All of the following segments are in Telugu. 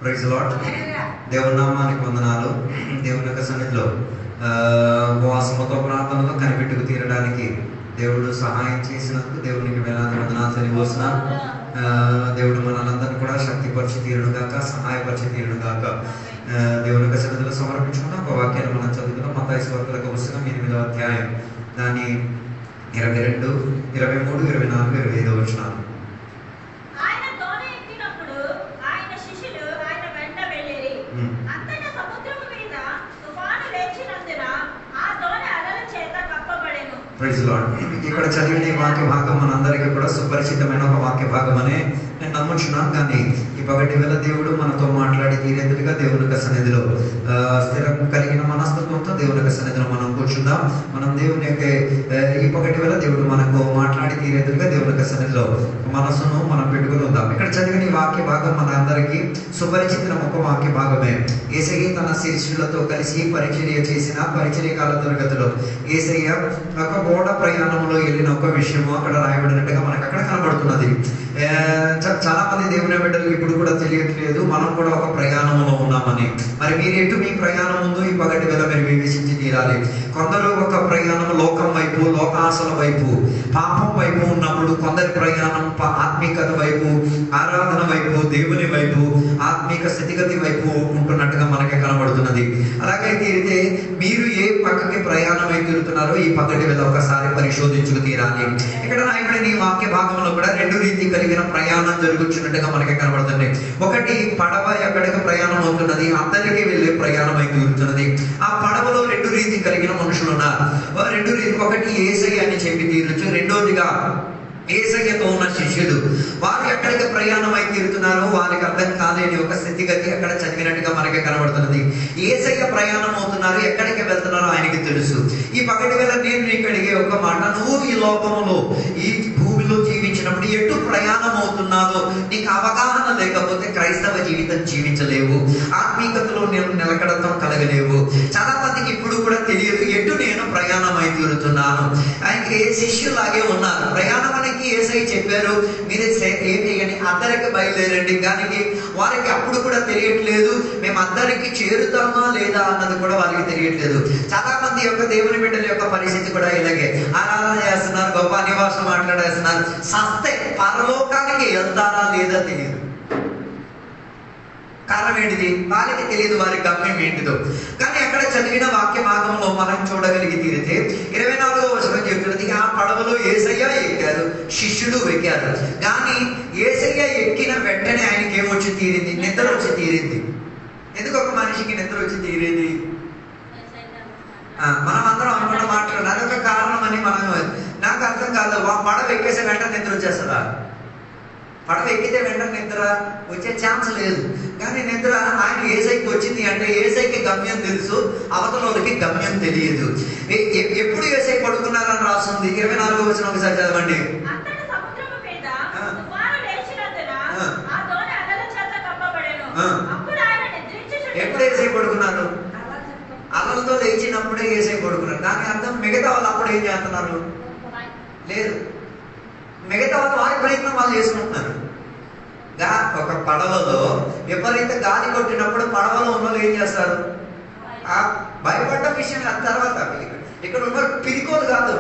Praise lord. దేవుని నామానికి వందనాలు. దేవుని యొక్క సన్నిధిలో ఉపవాసముతో ప్రార్థనతో కనిపెట్టుకు తీరడానికి దేవుడు సహాయం చేసినందుకు దేవునికి వేలాది వందనాలు తెలియవస్తున్నాను. దేవుడు మనలందరినీ కూడా శక్తిపరిచి తీరును గాక, సహాయపరిచి తీరును గాక. దేవుని యొక్క సన్నిధిలో సమర్పించుకున్న ఒక వాక్యాన్ని మనం చదువుతున్నాం. మత్తయి సువార్త పుస్తకం 8వ అధ్యాయం దాని 22, 23, 24, 25 వచనాలు. Praise Lord. ఇక్కడ చదివిన ఈ వాక్య భాగం మనందరికీ కూడా సుపరిచితమైన ఒక వాక్య భాగం అనే నేను నమ్ముచున్నాను. కానీ ఈ పగటి వేళ దేవుడు మనతో మాట్లాడి తీరేందుగా దేవుని యొక్క సన్నిధిలో స్థిరం కలిగిన మనస్తత్వంతో దేవుని యొక్క సన్నిధిలో మనం కూర్చుందాం. మనం దేవుని యొక్క ఈ పగటి వేళ దేవుడు మనకు మాట్లాడి తీరేందుగా దేవుని యొక్క సన్నిధిలో మనసును మనం పెట్టుకుని ఉందాం. ఇక్కడ చదివిన ఈ వాక్య భాగం మన అందరికీ సుపరిచిత ఒక వాక్య భాగమే. యేసయ్య తన శిష్యులతో కలిసి పరిచర్య చేసిన పరిచర్య కాల తరగతిలో యేసయ్య ఒక ఓడ ప్రయాణంలో వెళ్ళిన ఒక విషయము అక్కడ రాయబడినట్టుగా మనకు అక్కడ కనబడుతున్నది. చాలా మంది దేవుని బిడ్డలకు ఇప్పుడు కూడా తెలియట్లేదు మనం కూడా ఒక ప్రయాణంలో ఉన్నామని. మరి మీరు ఎటు మీ ప్రయాణం ఉందో ఈ పగటి వేళ మీరు వివేచించి తీరాలి. కొందరు ఒక ప్రయాణం లోకం వైపు, లోకాశల వైపు, పాపం వైపు ఉన్నప్పుడు, కొందరి ప్రయాణం ఆత్మీకత వైపు, ఆరాధన వైపు, దేవుని వైపు, ఆత్మీక స్థితిగతి వైపు ఉంటున్నట్టుగా మనకి కనబడుతున్నది. అలాగే తీరితే మీరు ఏ పక్కకి ప్రయాణం అయి తిరుగుతున్నారో ఈ పగటి వేళ ఒకసారి పరిశోధించుకు తీరాలి. ఇక్కడ రాయబడిన ఈ వాక్య భాగంలో కూడా రెండు రీతి కలిగిన ప్రయాణం జరుగుతున్నట్టుగా మనకి కనబడుతుంది. ఒకటి పడవ ఎక్కడికి ప్రయాణం అవుతున్నది, అందరికీ వెళ్ళే ప్రయాణం అయి తీరుతున్నది. ఆ పడవలో రెండు రీతి కలిగిన మనుషులు ఉన్నారు. రెండు రీతి, ఒకటి యేసయ్య అని చెప్పి తీరచ్చు, రెండోదిగా యేసయ్యతో ఉన్న శిష్యులు. వారు ఎక్కడికి ప్రయాణం అయి తీరుతున్నారో వారికి అర్థం కాలేని ఒక స్థితిగతి అక్కడ చదివినట్టుగా మనకి కనబడుతున్నది. యేసయ్య ప్రయాణం అవుతున్నారు, ఎక్కడికి వెళ్తున్నారో ఆయనకి తెలుసు. ఈ పగటి వేళ నేను నీకు అడిగే ఒక మాట, నువ్వు ఈ లోకములో ఈ భూమిలో జీవించినప్పుడు ఎటు ప్రయాణం అవుతున్నారో నీకు అవగాహన లేకపోతే క్రైస్తవ జీవితం జీవించలేవు, ఆత్మీకతలో నేను నిలకడతం కలగలేవు. చాలా మందికి ఇప్పుడు కూడా తెలియదు ఎటు నేను ప్రయాణం అయి తీరుతున్నాను. ఆయనకి ఏ శిష్యులాగే ఉన్నారు. ప్రయాణం అనేది యేసయ్య చెప్పారు, మీరే ఏం చేయని అందరికి బయలుదేరండి. కానీ వారికి అప్పుడు కూడా తెలియట్లేదు మేము అందరికి చేరుతామా లేదా అన్నది కూడా వారికి తెలియట్లేదు. చాలా మంది యొక్క దేవుని బిడ్డల యొక్క పరిస్థితి కూడా ఇలాగే. ఆరాధన చేస్తున్నారు, గొప్ప నివాసం మాట్లాడేస్తున్నారు, సస్తే పరలోకానికి వెళ్తారా లేదా తెలియదు. కారణం ఏంటిది? వాళ్ళకి తెలియదు వారి గమ్యం ఏంటిదో. కానీ అక్కడ చదివిన వాక్య భాగంలో మనం చూడగలిగి తీరితే 24వ వచనం చెబుతున్నది, ఆ పడవలో యేసయ్య ఎక్కారు, శిష్యులు ఎక్కారు. కానీ యేసయ్య ఎక్కిన వెంటనే ఆయనకి ఏమొచ్చి తీరింది? నిద్ర వచ్చి తీరింది. ఎందుకు ఒక మనిషికి నిద్ర వచ్చి తీరేది? మనం అందరం అనుకున్న మాట్లాడాలి, అదొక కారణం అని మనం. నాకు అర్థం కాదు, పడవ ఎక్కేసే వెంటనే నిద్ర వచ్చేస్తుందా? పడవ ఎక్కితే వెంటనే నిద్ర వచ్చే ఛాన్స్ లేదు. కానీ నిద్ర ఆయన యేసయ్యకి వచ్చింది అంటే యేసయ్యకి గమ్యం తెలుసు, అవతలకి గమ్యం తెలియదు. ఎప్పుడు యేసయ్య పడుకున్నారని రాస్తుంది. 24వ వచనం ఒకసారి చదవండి. ఎప్పుడు యేసయ్య పడుకున్నారు? అలలతో లేచినప్పుడే యేసయ్య పడుకున్నారు. దాని అర్థం మిగతా వాళ్ళు అప్పుడు ఏం చేస్తున్నారు? లేదు, మిగతా వాళ్ళు వారి ప్రయత్నం వాళ్ళు చేసుకుంటున్నారు. ఒక పడవలో విపరీత గాలి కొట్టినప్పుడు పడవలో ఉన్న వాళ్ళు ఏం చేస్తారు? భయపడ్డ విషయం తర్వాత ఇక్కడ ఉన్న పిరికోలు కాదు,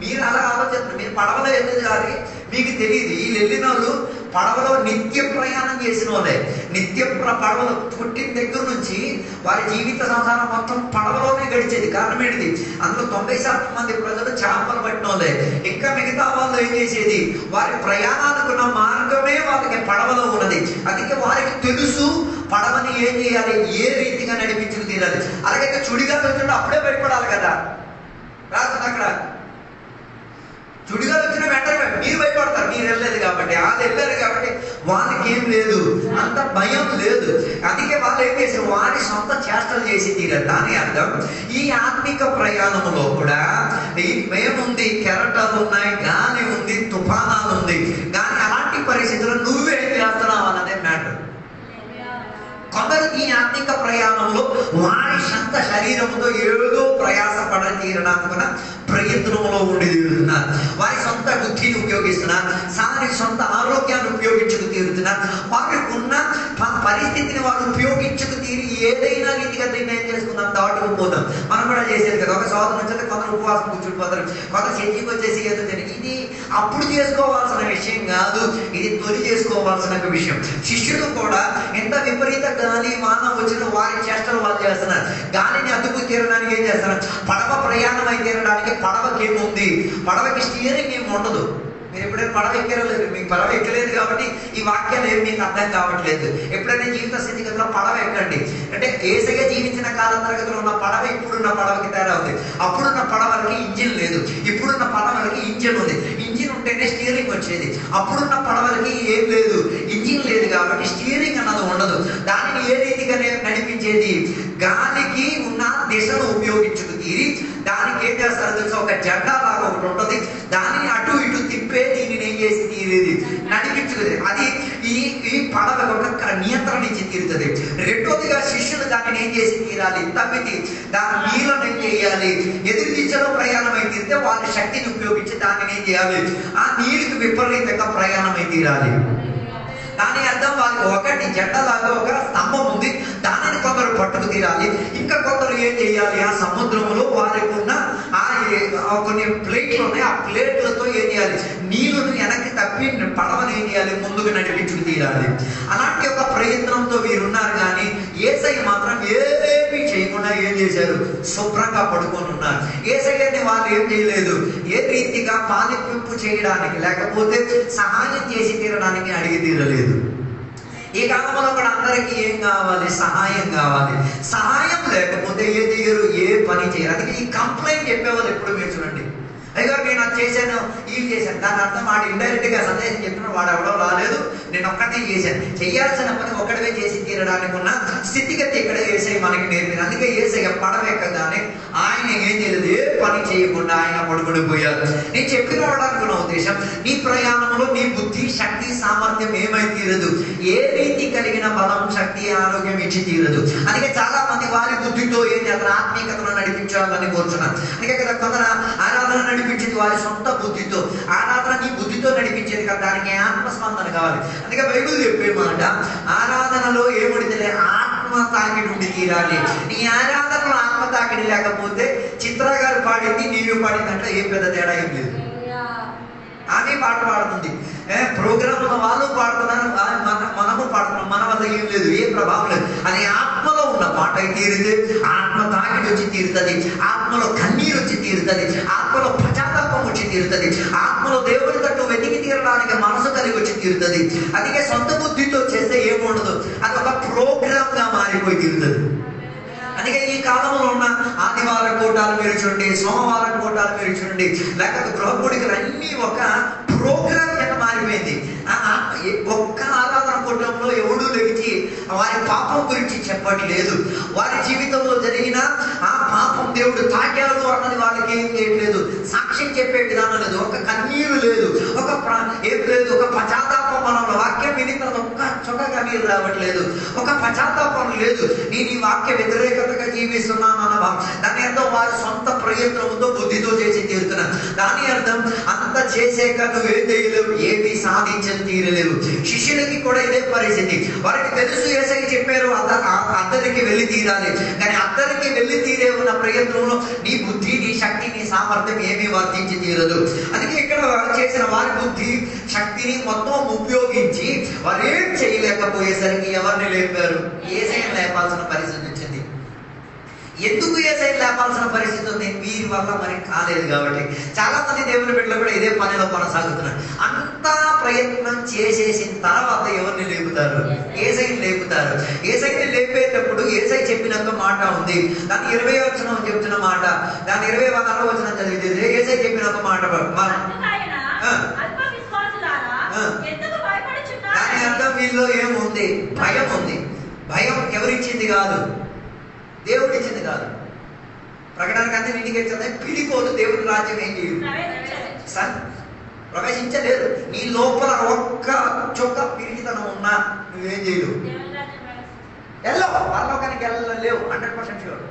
మీరు అలా ఆలోచిస్తున్నారు. మీరు పడవలో వెళ్ళేది కాదు, మీకు తెలియదు. వీళ్ళు వెళ్ళిన వాళ్ళు పడవలో నిత్య ప్రయాణం చేసిన వాళ్ళే. నిత్య పడవలో పుట్టిన దగ్గర నుంచి వారి జీవిత సంసారం మొత్తం పడవలోనే గడిచేది. కారణం ఏంటిది? అందులో 90% మంది ప్రజలు చేపలు పట్టిన వాళ్ళే. ఇంకా మిగతా వాళ్ళు ఏం చేసేది? వారి ప్రయాణాలకున్న మార్గమే వాళ్ళకి పడవలో ఉన్నది. అందుకే వారికి తెలుసు పడవని ఏం చేయాలి, ఏ రీతిగా నడిపించుకు తీరాలి. అలాగైతే చుడిగా వచ్చినప్పుడు అప్పుడే భయపడాలి కదా. రాదు అక్కడ చుడిగా వచ్చిన వెంటనే మీరు భయపడతారు, మీరు వెళ్ళలేదు కాబట్టి. వాళ్ళు వెళ్ళారు కాబట్టి వాళ్ళకి ఏం లేదు, అంత భయం లేదు. అందుకే వాళ్ళు ఏం చేశారు? వారి సొంత చేష్టలు చేసి తీరారు. దాని అర్థం ఈ ఆత్మిక ప్రయాణంలో కూడా ఈ భయం ఉంది, కెరటాలు ఉన్నాయి, గాలి ఉంది, తుఫానాలు ఉంది. కానీ అలాంటి పరిస్థితుల్లో నువ్వేం చేస్తున్నావు అన్నదే మ్యాటర్. కొందరు ఈ ఆత్మిక ప్రయాణంలో వారి సొంత శరీరంతో ఏదో ప్రయాసపడ తీరడానికి ప్రయత్నంలో ఉండి తీరుతున్నారు. వారి సొంత బుద్ధిని ఉపయోగిస్తున్నారు, వారి సొంత ఆరోగ్యాన్ని ఉపయోగించుకు తీరుతున్నారు. వారికి ఉన్న పరిస్థితిని వాడు ఉపయోగించుకు తీరి ఏదైనా రీతిగా నిర్ణయం చేసుకుందాం దాటుకుపోతాం. మనం కూడా చేసేది కదా, ఒక సోదరు వచ్చేది కొందరు ఉపవాసం కూర్చుండిపోతారు, కొందరు చర్చికి వచ్చేసి ఏదో తెలియదు. ఇది అప్పుడు చేసుకోవాల్సిన విషయం కాదు, ఇది తొలి చేసుకోవాల్సిన విషయం. శిష్యులు కూడా ఎంత విపరీత గాలి వాన వచ్చిన వారి చేష్టలు వాళ్ళు చేస్తున్నారు. గాలిని అదుపు తీరడానికి ఏం చేస్తున్నారు? పడవ ప్రయాణం అయి తీరడానికి పడవకి ఏముంది? పడవకి స్టీరింగ్ ఏమి ఉండదు. మీరు ఎప్పుడైనా పడవ ఎక్కలేదు, మీకు పడవ ఎక్కలేదు కాబట్టి ఈ వాక్యాలు ఏమి మీకు అర్థం కావట్లేదు. ఎప్పుడైనా జీవిత స్థితిగతిలో పడవ ఎక్కండి. అంటే యేసయ్య జీవించిన కాల తరగతిలో ఉన్న పడవ ఇప్పుడున్న పడవకి తేడా ఉంది. అప్పుడున్న పడవలకి ఇంజిన్ లేదు, ఇప్పుడున్న పడవలకి ఇంజిన్ ఉంది. ఇంజిన్ ఉంటేనే స్టీరింగ్ వచ్చేది. అప్పుడున్న పడవలకి ఏం లేదు, ఇంజిన్ లేదు కాబట్టి స్టీరింగ్ అన్నది ఉండదు. దానిని ఏ రీతిగా నడిపించేది? గాలికి ఉన్న దిశను ఉపయోగించుకు తీరి దానికి ఏం చేస్తారు తెలుసా? ఒక జెండా లాగా ఒకటి ఉంటుంది, దానిని అటు ఇటు తిప్పే దీనిని ఏం చేసి తీరేది? నడిపించుకుది. అది ఈ పడవ ఒక నియంత్రణ ఇచ్చి తీరుతుంది. రెండోదిగా శిష్యులు దానిని ఏం చేసి తీరాలి? తప్పితే దాని నీళ్ళను ఏం చేయాలి? ఎదురు దిశలో ప్రయాణం అయి తీరితే వాళ్ళ శక్తిని ఉపయోగించి దానిని ఏం చేయాలి? ఆ నీరుకి విపరీతంగా ప్రయాణం అయి తీరాలి. దాని అర్థం వాళ్ళకి ఒకటి జెండలాగా ఒక స్తంభం ఉంది, దానిని కొందరు పట్టుకు తీరాలి. ఇంకా కొందరు ఏం చేయాలి? ఆ సముద్రంలో వారికి ఉన్న కొన్ని ప్లేట్లు ఉన్నాయి, ఆ ప్లేట్లతో ఏం చేయాలి? నీళ్లను వెనక్కి తప్పి పడవని ఏం చేయాలి? ముందుకు నడిపించుకు తీరాలి. అలాంటి ఒక ప్రయత్నంతో వీరున్నారు. కానీ యేసయ్య మాత్రం ఏమీ చేయకుండా ఏం చేశారు? శుభ్రంగా పడుకొని ఉన్నారు. యేసయ్యని వాళ్ళు ఏం చేయలేదు, ఏ రీతిగా పాలింపు చేయడానికి లేకపోతే సహాయం చేసి తీరడానికి అడిగి తీరలేదు. ఈ కాలంలో కూడా అందరికీ ఏం కావాలి? సహాయం కావాలి. సహాయం లేకపోతే ఏ చేయరు, ఏ పని చేయరు. అందుకే ఈ కంప్లైంట్ చెప్పేవాళ్ళు ఎప్పుడు మీరు చూడండి, అయ్యో నేను అది చేశాను, ఇది చేశాను. దాని అర్థం వాడు ఇండైరెక్ట్ గా సందేశం చెప్పిన వాడు ఎవడో రాలేదు, నేను ఒక్కటే చేశాను. చేయాల్సిన పని ఒక్కడే చేసి తీరడానికి ఉన్న స్థితిగతి ఇక్కడ యేసయ్య మనకి నేర్పింది. అందుకే యేసయ్య పడవ ఎక్కగానే ఆయన ఏం చేయలేదు, ఏ పని చేయకుండా ఆయన పడుకుడిపోయారు. నేను చెప్పిన వాడనుకున్న ఉద్దేశం, నీ ప్రయాణంలో నీ బుద్ధి, శక్తి, సామర్థ్యం ఏమై తీరదు, ఏ రీతి కలిగిన బలం, శక్తి, ఆరోగ్యం ఇచ్చి తీరదు. అందుకే చాలా మంది వారి బుద్ధితో ఏం చేస్తారు? ఆత్మీయతను నడిపించాలని కోరుచున్నారు. అందుకే కదా కొందరు ఆరాధన నడిపించేది వారి సొంత బుద్ధితో. ఆరాధన నీ బుద్ధితో నడిపించేది కదా, దానికి ఆత్మస్పందన కావాలి. అందుకే బైబిల్ చెప్పే మాట, ఆరాధనలో ఏముడితే ఆత్మ తాకిడి ఉండి తీరాలి. నీ ఆరాధనలో ఆత్మ తాకిడి లేకపోతే చిత్ర గారు పాడింది నీవు పాడిందంటే ఏం పెద్ద తేడా ఏం లేదు. ఆమె పాట పాడుతుంది, ప్రోగ్రాంలో వాళ్ళు పాడుతున్నారు, మనము పాడుతున్నాం, మన వల్ల ఏం లేదు, ఏ ప్రభావం లేదు. అది ఆత్మలో ఉన్న పాట అయి తీరితే ఆత్మ తాకిడి వచ్చి తీరుతుంది, ఆత్మలో కన్నీరు వచ్చి తీరుతుంది, ఆత్మలో పశ్చాత్తాపం వచ్చి తీరుతుంది, ఆత్మలో దేవుడి తట్టు వెతికి తీరడానికి మనసు కలిగి వచ్చి తీరుతుంది. అందుకే సొంత బుద్ధితో చేస్తే ఏముండదు, అది ఒక ప్రోగ్రామ్ గా మారిపోయి తీరుతుంది. అందుకే ఈ కాలంలో ఉన్న ఆదివారం కూటాలు మీరు చూడండి, సోమవారం కూటాలు మీరు చూడండి, లేకపోతే గృహగుడికలు అన్నీ ఒక ప్రోగ్రామ్ కింద మారిపోయింది. ఒక్క ఆరాధన కూటంలో ఎవడూ లేచి వారి పాపం గురించి చెప్పట్లేదు. వారి జీవితంలో జరిగిన ఆ పాపం దేవుడు తాకాడు అన్నది వాళ్ళకి ఏం చేయట్లేదు, సాక్ష్యం చెప్పే విధానం లేదు, ఒక కన్నీరు లేదు, ఒక ఏం లేదు, ఒక పశ్చాత్తాపం. మనం వాక్యం విని తర్వాత ఒక్క చొక్క కన్నీరు రావట్లేదు, ఒక పశ్చాత్తాపం లేదు. నేను ఈ వాక్య వ్యతిరేకతగా జీవిస్తున్నాను అన్న దాని అర్థం వారి సొంత ప్రయత్నంతో బుద్ధితో చేసి తీరుతున్నారు. దాని అర్థం అంత చేసాక నువ్వేం చేయలేవు, ఏమీ సాధించని తీరలేవు. శిష్యులకి కూడా ఇదే పరిస్థితి. వారికి తెలుసు యేసయ్య చెప్పారు అద్దరికి వెళ్ళి తీరాలి, కానీ అద్దరికి వెళ్ళి తీరే ఉన్న ప్రయత్నంలో నీ బుద్ధి, నీ శక్తి, నీ సామర్థ్యం ఏమీ వర్తించి తీరదు. అందుకే ఇక్కడ చేసిన వారి బుద్ధి, శక్తిని మొత్తం ఉపయోగించి వారు ఏం చేయలేకపోయేసరికి ఎవరిని లేపారు? యేసయ్యను లేపాల్సిన పరిస్థితి వచ్చింది. ఎందుకు యేసయ్య లేపాల్సిన పరిస్థితి ఉంది? వీరి వల్ల మరి కాలేదు కాబట్టి. చాలా మంది దేవుని బిడ్డలు కూడా ఇదే పనిలో కొనసాగుతున్నారు. అంతా ప్రయత్నం చేసేసిన తర్వాత ఎవరిని లేపుతారు? యేసయ్యని లేపుతారు. యేసయ్యని లేపేటప్పుడు యేసయ్య చెప్పినంత మాట ఉంది. దాని 20వ వచనం చెప్తున్న మాట, దాని 26వ వచనం చదివితే యేసయ్య చెప్పినంత మాట. దాని అర్థం వీళ్ళు ఏముంది? భయం ఉంది. భయం ఎవరిచ్చింది కాదు, దేవుడు ఇచ్చింది కాదు. ప్రకటనకు అంతే ఇండికేట్ చేద్దాం, పిడికోలు దేవుడి రాజ్యం ఏం చేయదు, ప్రవేశించలేదు. నీ లోపల ఒక్క చొక్క పిరిగితనం ఉన్నా నువ్వేం చేయలేవు, వెళ్ళవు, పరలోకానికి వెళ్ళలేవు. 100% షూర్.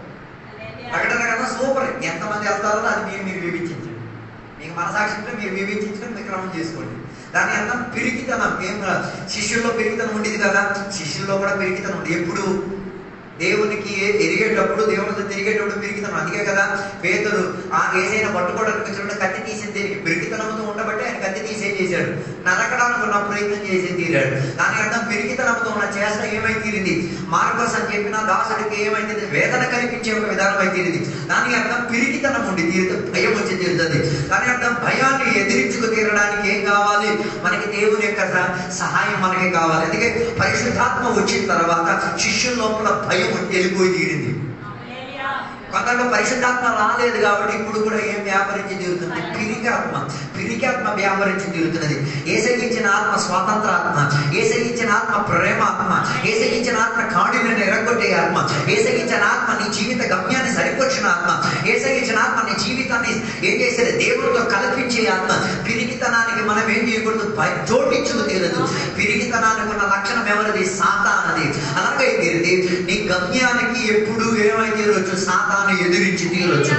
ప్రకటన కన్నా సూపర్. ఎంతమంది వెళ్తారో అది మీరు వివేచించండి. మీకు మనసాక్షిలో మీరు వివేచించడం మీ క్రమం చేసుకోండి. దాని అర్థం పిరికితనం. ఏం శిష్యుల్లో పిరికితనం ఉండేది కదా, శిష్యుల శిష్యుల్లో కూడా పిరికితనం ఉంది. ఎప్పుడు దేవునికి ఎరిగేటప్పుడు, దేవునితో తిరిగేటప్పుడు పిరికితనం. అందుకే కదా పేతురు ఆ యేసయ్యను పట్టుకోవడానికి వచ్చినప్పుడు కత్తి తీసి దేనికి? పిరికితనంతో ఉండబట్టి ఆయన కత్తి తీసే చేశాడు. నరకడానికి ఉన్న ప్రయత్నం చేసి తీరాడు. దాని అర్థం పిరికితనంతో ఉన్న చేష్ట ఏమై తీరింది? మార్కోస్ అని చెప్పిన దాసుడికి ఏమైంది? వేదన కల్పించే ఒక విధానం అయి తీరింది. దాని అర్థం పిరికితనం ఉండి తీరుతుంది, భయం వచ్చి తీరుతుంది. దాని అర్థం భయాన్ని ఎదిరించుకు తీరడానికి ఏం కావాలి? మనకి దేవుని యొక్క సహాయం మనకి కావాలి. అందుకే పరిశుద్ధాత్మ వచ్చిన తర్వాత శిష్యుల లోపల భయం వెళ్ళిపోయి తీరింది. కొందరు పరిశుద్ధాత్మ రాలేదు కాబట్టి ఇప్పుడు కూడా ఏం వ్యాపరించి తీరుతుంది? పిరికాత్మ వ్యాపరించి తీరుతున్నది. ఏసగించిన ఆత్మ స్వాతంత్ర ఆత్మ, ఏసగించిన ఆత్మ ప్రేమాత్మ, ఏసగించిన ఆత్మ కాడిని ఎరగొట్టే ఆత్మ, ఏసగించిన ఆత్మ నీ జీవిత గమ్యాన్ని సరిపొచ్చిన ఆత్మ, ఏసగించిన ఆత్మ నీ జీవితాన్ని ఏం చేసేది? దేవుడితో కల్పించే ఆత్మ. పిరికితనానికి మనం ఏం చేయకూడదు? జోడించుకు తీరదు. పిరికితనానికి ఉన్న లక్షణం ఎవరిది? సాతానది. అలాగే తీరిది నీ గమ్యానికి ఎప్పుడు ఏమై తీరవచ్చు? సాతాను ఎదిరించి తీరొచ్చు.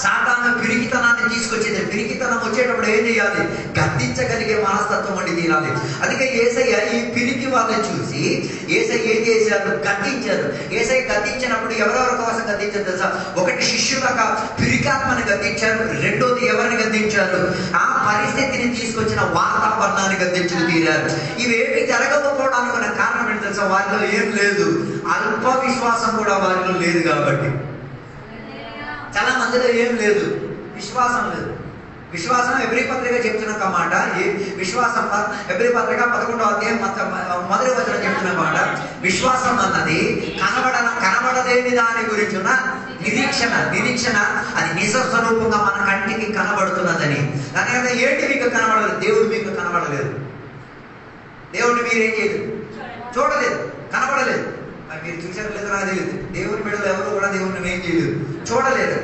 సాతాను పిరికితనాన్ని తీసుకొచ్చేది. పిరికితనం వచ్చేటప్పుడు ఏం చేయాలి? గద్దించగలిగే మనస్తత్వం అండి తీరాలి. అందుకే యేసయ్య ఈ పిరికి వాళ్ళని చూసి యేసయ్య ఏం చేశారు? గద్దించారు. యేసయ్య గద్దించినప్పుడు ఎవరెవరి కోసం గద్దించారు తెలుసా? ఒకటి శిష్యులకు పిరికాత్మని గద్దించారు, రెండోది ఎవరిని గద్దించారు? ఆ పరిస్థితిని తీసుకొచ్చిన వాతావరణాన్ని గద్దించుకు తీరారు. ఇవేమి జరగకపోవడానికి ఉన్న కారణం ఏంటి తెలుసా? వారిలో ఏం లేదు, అల్ప విశ్వాసం కూడా వారిలో లేదు. కాబట్టి చాలా మందిలో ఏం లేదు, విశ్వాసం లేదు. విశ్వాసం ఎబ్రీ పత్రిక చెప్తున్న మాట, విశ్వాసం ఎబ్రీ పత్రిక 11వ అధ్యాయం మొదటి వచనం చెప్తున్న మాట, విశ్వాసం అన్నది కనబడలేని దాని గురించి ఉన్న నిరీక్షణ. అది నిజ స్వరూపంగా మన కంటికి కనబడుతున్నదని. దానికన్నా ఏంటి మీకు కనబడలేదు? దేవుడు మీకు కనబడలేదు. దేవుడిని మీరేం చేయలేదు, చూడలేదు, కనబడలేదు. మీరు చూసారు లేదు నాకు తెలియదు. దేవుని బిడ్డలు ఎవరు కూడా దేవుడిని ఏం చేయలేదు, చూడలేదు.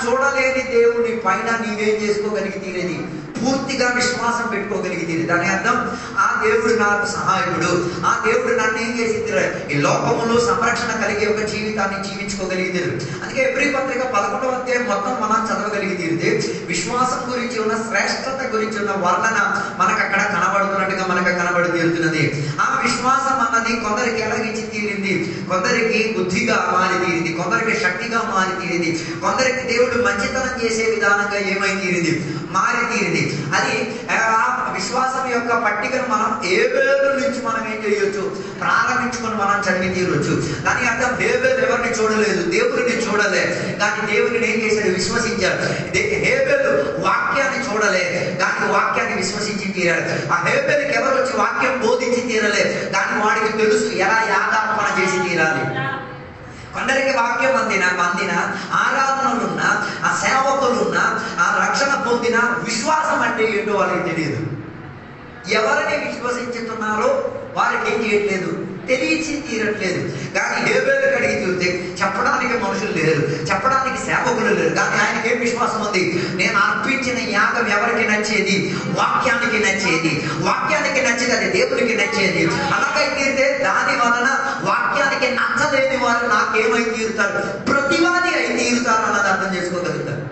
చూడలేని దేవుని పైన నీవేం చేసుకోగలిగితేనేది? పూర్తిగా విశ్వాసం పెట్టుకోగలిగితే. దాని అర్థం ఆ దేవుడు నాకు సహాయకుడు, ఆ దేవుడు నన్ను ఏం చేసి ఈ లోకములో సంరక్షణ కలిగే ఒక జీవితాన్ని జీవించుకోగలిగితే. అందుకే ఎబ్రీ పత్రిక 11వ అధ్యాయం మొత్తం మనం చదవగలిగితే విశ్వాసం గురించి ఉన్న శ్రేష్టత గురించి ఉన్న వర్ణన మనకు అక్కడ కనబడుతున్నట్టుగా మనకు కనబడి తీరుతున్నది. ఆ విశ్వాసం అన్నది కొందరికి ఎలాగిచ్చి తీరింది? కొందరికి బుద్ధిగా మారి తీరింది, కొందరికి శక్తిగా మారి తీరింది, కొందరికి దేవుడు మంచితనం చేసే విధానంగా ఏమై తీరింది? మారి తీరింది. అది విశ్వాసం యొక్క పట్టికను మనం హేబేలు నుంచి మనం ఏం చేయొచ్చు? ప్రారంభించుకొని మనం చదివి తీరొచ్చు. దాని అర్థం హేబేలు ఎవరిని చూడలేదు, దేవుడిని చూడలే, కానీ దేవుడిని ఏం చేశాడు? విశ్వసించాడు. హేబేలు వాక్యాన్ని చూడలే, కానీ వాక్యాన్ని విశ్వసించి తీరాడు. ఆ హేబేలుకి ఎవరు వచ్చి వాక్యం బోధించి తీరలే, కానీ వాడికి తెలుసు ఎలా యాగార్పణ చేసి తీరాలి. కొందరికి వాక్యం అందిన ఆరాధనలున్నా, ఆ సేవకులున్నా, ఆ రక్షణ పొందిన విశ్వాసం అంటే ఏంటో వాళ్ళకి తెలియదు. ఎవరిని విశ్వసించుతున్నారో వారికి ఏం చేయట్లేదు, తెలిసి తీరట్లేదు. కానీ హేబేలు కడిగి చూస్తే చెప్పడానికి మనుషులు లేరు, చెప్పడానికి సేవకులు లేరు, కానీ ఆయనకి ఏం విశ్వాసం ఉంది? నేను అర్పించిన యాగం ఎవరికి నచ్చేది? వాక్యానికి నచ్చేది. వాక్యానికి నచ్చేది, అది దేవునికి నచ్చేది. అలాగైతే దాని వలన వాక్యానికి నచ్చలేని వారు నాకేమై తీరుతారు? ప్రతివాది అయి తీరుతారు అన్నది అర్థం చేసుకోగలుగుతారు.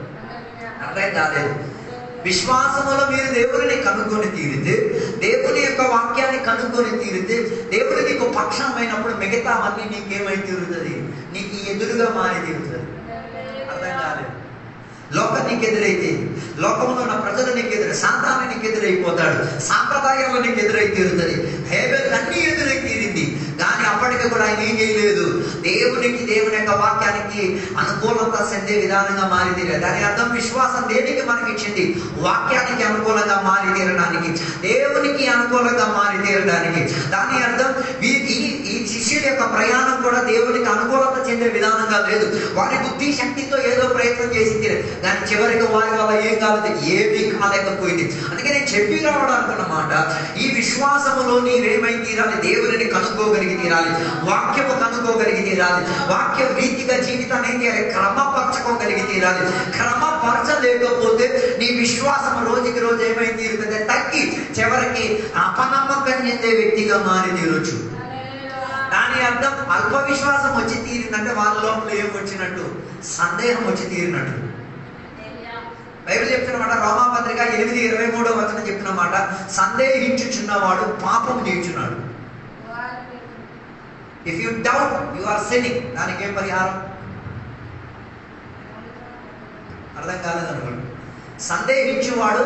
అర్థం కాలేదు. విశ్వాసములో మీరు దేవుడిని కనుక్కొని తీరితే, దేవుని యొక్క వాక్యాన్ని కనుక్కొని తీరితే, దేవుడు నీకు పక్షమైనప్పుడు మిగతా అన్నీ నీకేమై తీరుతుంది? నీకు ఎదురుగా మారి తీరుతుంది. అర్థం కాలేదు. లోకం నీకు ఎదురైతే, లోకంలో ఉన్న ప్రజలు నీకు ఎదురు, సాతాను నీకు ఎదురైపోతాడు, సాంప్రదాయాలు నీకు ఎదురై తీరుతుంది. హేబేలు అన్ని ఎదురై తీరింది, కానీ అప్పటికి కూడా ఆయన ఏం చేయలేదు? దేవుని యొక్క వాక్యానికి అనుకూలత చెందే విధానంగా మారి తీరాడు. దాని అర్థం విశ్వాసం దేనికి మనకి ఇచ్చింది? వాక్యానికి అనుకూలంగా మారి తీరడానికి, దేవునికి అనుకూలంగా మారి తీరడానికి. దాని అర్థం ఈ శిష్యుడి యొక్క ప్రయాణం కూడా దేవునికి అనుకూలత చెందే విధానంగా లేదు. వారి బుద్ధి శక్తితో ఏదో ప్రయత్నం చేసి తీరారు, కానీ చివరికి వారి వల్ల ఏం కాలేదు, ఏమీ కాలేకపోయింది. అందుకే నేను చెప్పి రావడానుకున్నమాట, ఈ విశ్వాసములో నీవేమై తీరాలి? దేవుని కనుక్కోగలిగి తీరాలి, వాక్యము కనుక్కోగలిగి తీరాలి, వాక్యం రీతిగా జీవితాన్ని ఏం చేయాలి? క్రమపరచుకోగలిగి తీరాలి. క్రమపరచలేకపోతే నీ విశ్వాసం రోజుకి రోజు ఏమై తీరుతుంది? తగ్గి చివరికి అపనమ్మకం చెందే వ్యక్తిగా మారి తీరొచ్చు. దాని అర్థం అల్ప విశ్వాసం వచ్చి తీరిందంటే వాళ్ళ లోపల ఏం వచ్చినట్టు? సందేహం వచ్చి తీరినట్టు. బైబిల్ చెప్తున్నమాట, రోమాపత్రిక 8:23 చెప్తున్నమాట, సందేహించుచున్నవాడు పాపం చేయుచున్నాడు. If you doubt you are sinning. దానికి ఏం పరిహారం? అర్థం కాలేదనుకోండి. సందేహించేవాడు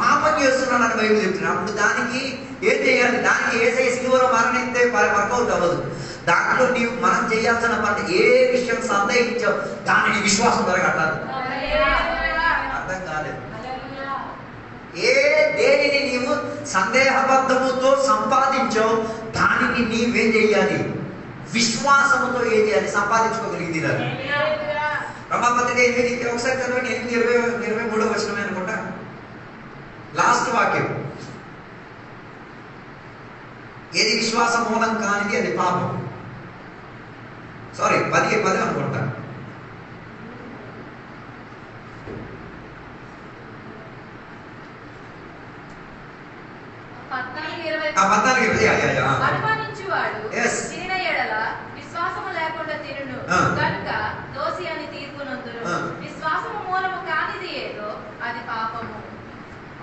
పాపం చేస్తున్నాడని బైబిల్ చెప్తున్నాడు. అప్పుడు దానికి ఏం చేయాలి? దానికి యేసయ్య సిలువలో మరణిస్తే వర్కౌట్ అవ్వదు. దాంట్లో నీవు మనం చేయాల్సిన పని, ఏ విషయం సందేహించావు దానిని విశ్వాసం జరగట్టాలి. అర్థం కాలేదు. దేనిని నీవు సందేహబద్ధముతో సంపాదించావు దానిని నీవేం చేయాలి? విశ్వాసముతో ఏం చేయాలి? సంపాదించుకోగలిగింది. రమాపత్రిక 8 ఒకసారి చదవండి. 8:23 వచనమే అనుకుంటా లాస్ట్ వాక్యం. ఏది విశ్వాస మూలం కానిది అది పాపం. సారీ 10 అనుకుంటా.